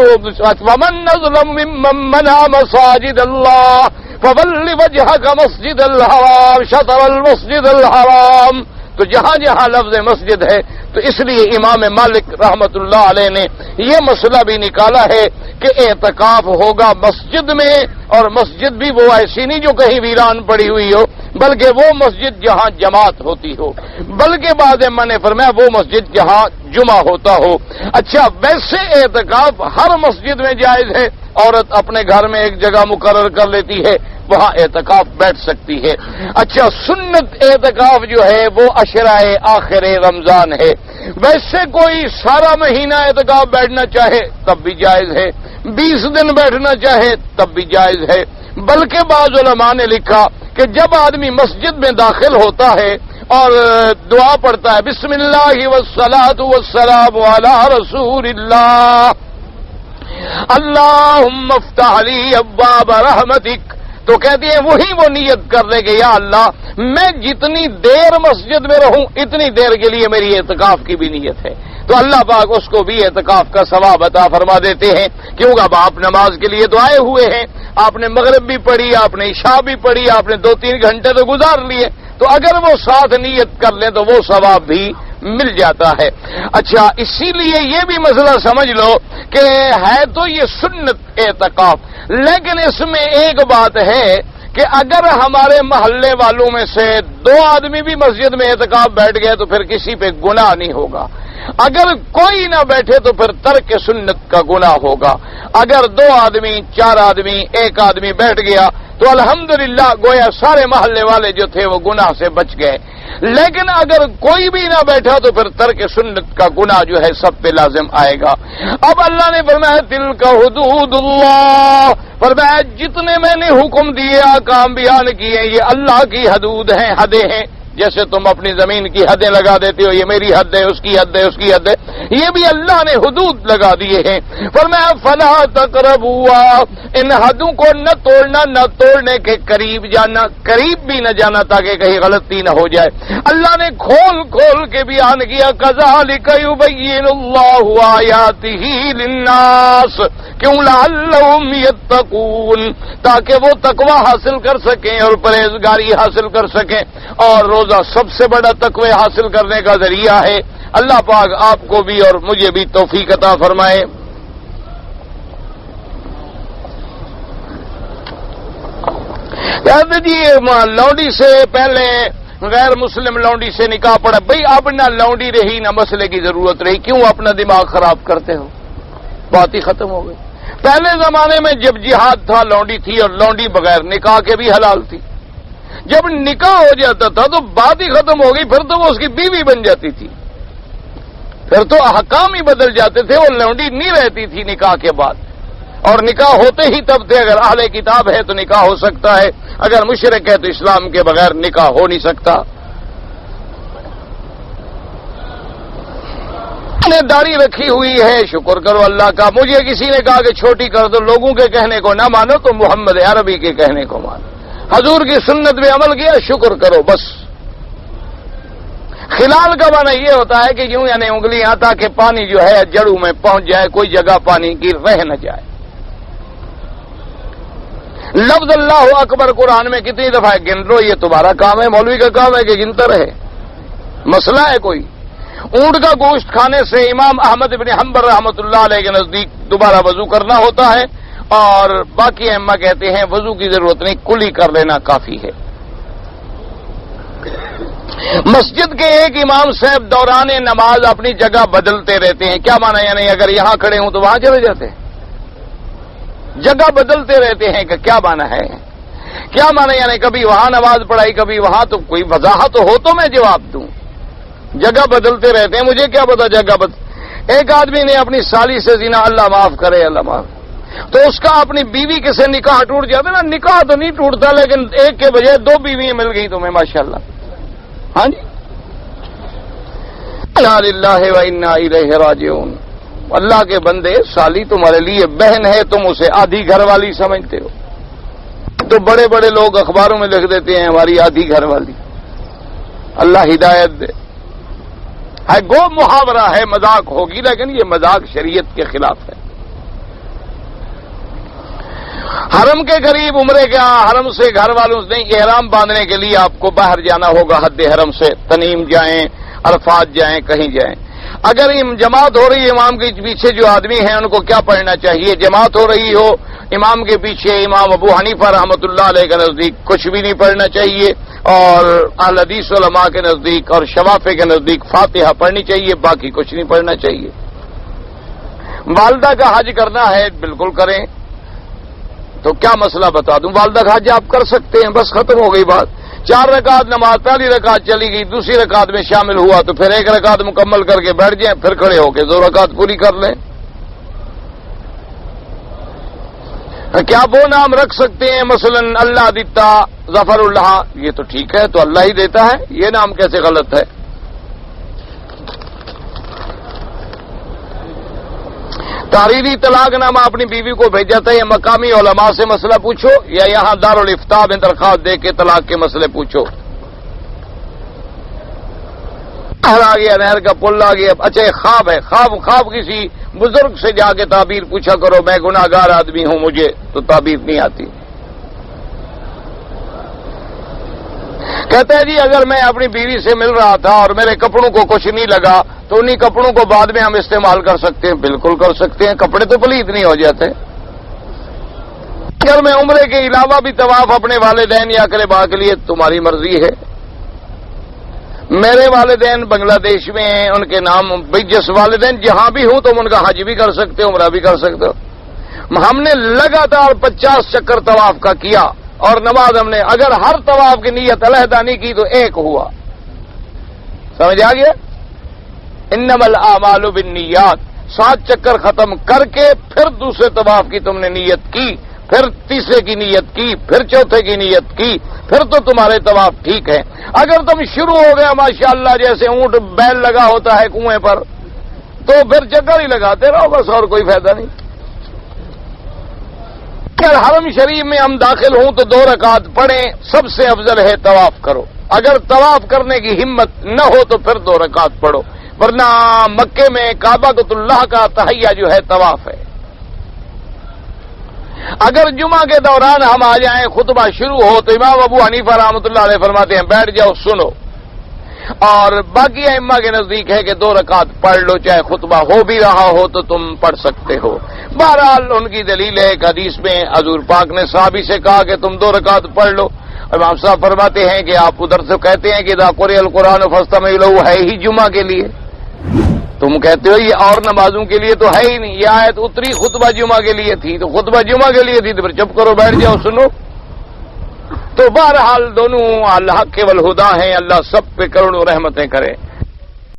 ومن نظلم ممن منع مساجد الله فول وجهك مسجد الحرام شطر المسجد الحرام. تو جہاں جہاں لفظ مسجد ہے تو اس لیے امام مالک رحمت اللہ علیہ نے یہ مسئلہ بھی نکالا ہے کہ اعتکاف ہوگا مسجد میں، اور مسجد بھی وہ ایسی نہیں جو کہیں ویران پڑی ہوئی ہو، بلکہ وہ مسجد جہاں جماعت ہوتی ہو، بلکہ بعد من نے فرمایا وہ مسجد جہاں جمعہ ہوتا ہو. اچھا، ویسے اعتکاف ہر مسجد میں جائز ہے. عورت اپنے گھر میں ایک جگہ مقرر کر لیتی ہے، وہاں اعتکاف بیٹھ سکتی ہے. اچھا، سنت اعتکاف جو ہے وہ عشرۂ آخر رمضان ہے. ویسے کوئی سارا مہینہ اعتکاف بیٹھنا چاہے تب بھی جائز ہے، 20 دن بیٹھنا چاہے تب بھی جائز ہے. بلکہ بعض علماء نے لکھا کہ جب آدمی مسجد میں داخل ہوتا ہے اور دعا پڑھتا ہے بسم اللہ والصلاۃ والسلام علی رسول اللہ اللہم افتح لی ابواب رحمتک، تو کہتی ہیں وہی وہ نیت کر لے کہ یا اللہ میں جتنی دیر مسجد میں رہوں اتنی دیر کے لیے میری اعتکاف کی بھی نیت ہے. تو اللہ پاک اس کو بھی اعتکاف کا ثواب عطا فرما دیتے ہیں، کیونکہ اب آپ نماز کے لیے تو آئے ہوئے ہیں، آپ نے مغرب بھی پڑھی، آپ نے عشاء بھی پڑھی، آپ نے 2-3 گھنٹے تو گزار لیے، تو اگر وہ ساتھ نیت کر لیں تو وہ ثواب بھی مل جاتا ہے. اچھا، اسی لیے یہ بھی مسئلہ سمجھ لو کہ ہے تو یہ سنت اعتکاف، لیکن اس میں ایک بات ہے کہ اگر ہمارے محلے والوں میں سے 2 آدمی بھی مسجد میں اعتکاف بیٹھ گئے تو پھر کسی پہ گناہ نہیں ہوگا. اگر کوئی نہ بیٹھے تو پھر ترک سنت کا گناہ ہوگا. اگر 2 آدمی 4 آدمی 1 آدمی بیٹھ گیا تو الحمدللہ گویا سارے محلے والے جو تھے وہ گناہ سے بچ گئے. لیکن اگر کوئی بھی نہ بیٹھا تو پھر ترک سنت کا گناہ جو ہے سب پہ لازم آئے گا. اب اللہ نے فرمایا تلک حدود اللہ، فرمایا جتنے میں نے حکم دیے احکام بیان کیے یہ اللہ کی حدود ہیں، حدیں ہیں. جیسے تم اپنی زمین کی حدیں لگا دیتے ہو، یہ میری حد ہے، اس کی حد ہے، اس کی حد ہے، یہ بھی اللہ نے حدود لگا دیے ہیں. فرمایا فلا تقربوا، ان حدوں کو نہ توڑنا، نہ توڑنے کے قریب جانا، قریب بھی نہ جانا تاکہ کہیں غلطی نہ ہو جائے. اللہ نے کھول کھول کے بیان کیا کذالک یبین اللہ آیاتہ للناس، کیوں لعلہم یتقون، تاکہ وہ تقوی حاصل کر سکیں اور پرہیزگاری حاصل کر سکیں. اور روزہ سب سے بڑا تقوی حاصل کرنے کا ذریعہ ہے. اللہ پاک آپ کو بھی اور مجھے بھی توفیق عطا فرمائے. کہتے جی لونڈی سے پہلے غیر مسلم لونڈی سے نکاح پڑا، بھئی اب نہ لونڈی رہی نہ مسئلے کی ضرورت رہی، کیوں اپنا دماغ خراب کرتے ہو؟ بات ہی ختم ہو گئی. پہلے زمانے میں جب جہاد تھا لونڈی تھی، اور لونڈی بغیر نکاح کے بھی حلال تھی. جب نکاح ہو جاتا تھا تو بات ہی ختم ہو گئی، پھر تو وہ اس کی بیوی بن جاتی تھی، پھر تو احکام ہی بدل جاتے تھے. وہ لونڈی نہیں رہتی تھی نکاح کے بعد، اور نکاح ہوتے ہی تب تھے. اگر اہل کتاب ہے تو نکاح ہو سکتا ہے، اگر مشرک ہے تو اسلام کے بغیر نکاح ہو نہیں سکتا. نے داڑھی رکھی ہوئی ہے، شکر کرو اللہ کا. مجھے کسی نے کہا کہ چھوٹی کر دو، لوگوں کے کہنے کو نہ مانو تو محمد عربی کے کہنے کو مانو. حضور کی سنت میں عمل کیا، شکر کرو بس. خلال کا معنی یہ ہوتا ہے کہ یوں یعنی انگلیاں تاکہ پانی جو ہے جڑوں میں پہنچ جائے، کوئی جگہ پانی کی رہ نہ جائے. لفظ اللہ اکبر قرآن میں کتنی دفعہ ہے؟ گن لو. یہ تمہارا کام ہے، مولوی کا کام ہے کہ گنتا رہے. مسئلہ ہے کوئی. اونٹ کا گوشت کھانے سے امام احمد بن حنبل رحمۃ اللہ علیہ کے نزدیک دوبارہ وضو کرنا ہوتا ہے، اور باقی ائمہ کہتے ہیں وضو کی ضرورت نہیں، کلی کر لینا کافی ہے. مسجد کے ایک امام صاحب دوران نماز اپنی جگہ بدلتے رہتے ہیں. کیا معنی؟ یعنی اگر یہاں کھڑے ہوں تو وہاں چلے جاتے ہیں، جگہ بدلتے رہتے ہیں. کہ کیا معنی ہے؟ کیا معنی؟ یعنی کبھی وہاں نماز پڑھائی کبھی وہاں. تو کوئی وضاحت ہو تو میں جواب دوں. جگہ بدلتے رہتے ہیں، مجھے کیا پتا جگہ ایک آدمی نے اپنی سالی سے زنا، اللہ معاف کرے، اللہ معاف، تو اس کا اپنی بیوی کے سے نکاح ٹوٹ جاتا نا. نکاح تو نہیں ٹوٹتا، لیکن ایک کے بجائے 2 بیویاں مل گئی تمہیں، ماشاءاللہ. ہاں جی، انا للہ و انا الیہ راجعون. اللہ کے بندے، سالی تمہارے لیے بہن ہے، تم اسے آدھی گھر والی سمجھتے ہو. تو بڑے بڑے لوگ اخباروں میں لکھ دیتے ہیں ہماری آدھی گھر والی. اللہ ہدایت دے. ہے گو محاورہ ہے، مذاق ہوگی، لیکن یہ مذاق شریعت کے خلاف ہے. حرم کے قریب عمرے کے حرم سے گھر والوں سے احرام باندھنے کے لیے آپ کو باہر جانا ہوگا حد حرم سے. تنیم جائیں، عرفات جائیں، کہیں جائیں. اگر جماعت ہو رہی ہے امام کے پیچھے جو آدمی ہیں ان کو کیا پڑھنا چاہیے؟ جماعت ہو رہی ہو امام کے پیچھے، امام ابو حنیفہ رحمۃ اللہ علیہ کے نزدیک کچھ بھی نہیں پڑھنا چاہیے، اور اہل حدیث علماء کے نزدیک اور شوافع کے نزدیک فاتحہ پڑھنی چاہیے، باقی کچھ نہیں پڑھنا چاہیے. والدہ کا حج کرنا ہے، بالکل کریں. تو کیا مسئلہ بتا دوں؟ والدہ کا حج آپ کر سکتے ہیں، بس ختم ہو گئی بات. 4 رکعت نماز، پہلی رکعت چلی گئی، دوسری رکعت میں شامل ہوا تو پھر 1 رکعت مکمل کر کے بیٹھ جائیں، پھر کھڑے ہو کے 2 رکعت پوری کر لیں. کیا وہ نام رکھ سکتے ہیں مثلا اللہ دیتا، ظفر اللہ؟ یہ تو ٹھیک ہے، تو اللہ ہی دیتا ہے، یہ نام کیسے غلط ہے؟ تحریری طلاق نامہ اپنی بیوی کو بھیجا تھا، یا مقامی علماء سے مسئلہ پوچھو، یا یہاں دارالفتاء میں درخواست دے کے طلاق کے مسئلے پوچھو. نہر آ گیا، نہر کا پل آ گیا. اچھا یہ خواب ہے، خواب کسی بزرگ سے جا کے تعبیر پوچھا کرو. میں گناہ گار آدمی ہوں، مجھے تو تعبیر نہیں آتی. کہتا ہے جی اگر میں اپنی بیوی سے مل رہا تھا اور میرے کپڑوں کو کچھ نہیں لگا تو انہی کپڑوں کو بعد میں ہم استعمال کر سکتے ہیں. بالکل کر سکتے ہیں، کپڑے تو پلید نہیں ہو جاتے. اگر میں عمرے کے علاوہ بھی طواف اپنے والدین یا اقرباء کے لیے، تمہاری مرضی ہے. میرے والدین بنگلہ دیش میں ہیں، ان کے نام بھائی جس والدین جہاں بھی ہوں تم ان کا حج بھی کر سکتے ہو، عمرہ بھی کر سکتے ہو. ہم نے لگاتار 50 چکر طواف کا کیا، اور نماز ہم نے اگر ہر طواف کی نیت علیحدہ نہیں کی تو 1 ہوا. سمجھ آ گیا؟ انما الاعمال بالنیات. 7 چکر ختم کر کے پھر دوسرے طواف کی تم نے نیت کی، پھر تیسرے کی نیت کی، پھر چوتھے کی نیت کی، پھر تو تمہارے طواف ٹھیک ہے. اگر تم شروع ہو گیا ماشاءاللہ جیسے اونٹ بیل لگا ہوتا ہے کنویں پر، تو پھر چکر ہی لگاتے رہو بس، اور کوئی فائدہ نہیں. اگر حرم شریف میں ہم داخل ہوں تو 2 رکعت پڑھیں، سب سے افضل ہے طواف کرو. اگر طواف کرنے کی ہمت نہ ہو تو پھر 2 رکعت پڑھو، ورنہ مکے میں کعبہ اللہ کا تحیہ جو ہے طواف ہے. اگر جمعہ کے دوران ہم آ جائیں، خطبہ شروع ہو تو امام ابو حنیفہ رحمۃ اللہ علیہ فرماتے ہیں بیٹھ جاؤ سنو، اور باقی ائمہ کے نزدیک ہے کہ 2 رکعت پڑھ لو، چاہے خطبہ ہو بھی رہا ہو تو تم پڑھ سکتے ہو. بہرحال ان کی دلیل ہے ایک حدیث میں حضور پاک نے صحابی سے کہا کہ تم 2 رکعت پڑھ لو. امام صاحب فرماتے ہیں کہ آپ ادھر سے کہتے ہیں کہ اذا قرئ القرآن فاستمعوا له ہے ہی جمعہ کے لیے، تم کہتے ہو یہ اور نمازوں کے لیے تو ہے ہی نہیں. یہ آیت اتری خطبہ جمعہ کے لیے تھی، تو خطبہ جمعہ کے لیے تھی تو پھر چپ کرو، بیٹھ جاؤ سنو. تو بہرحال دونوں اللہ کے والہدا ہیں، اللہ سب پہ کروڑوں رحمتیں کرے.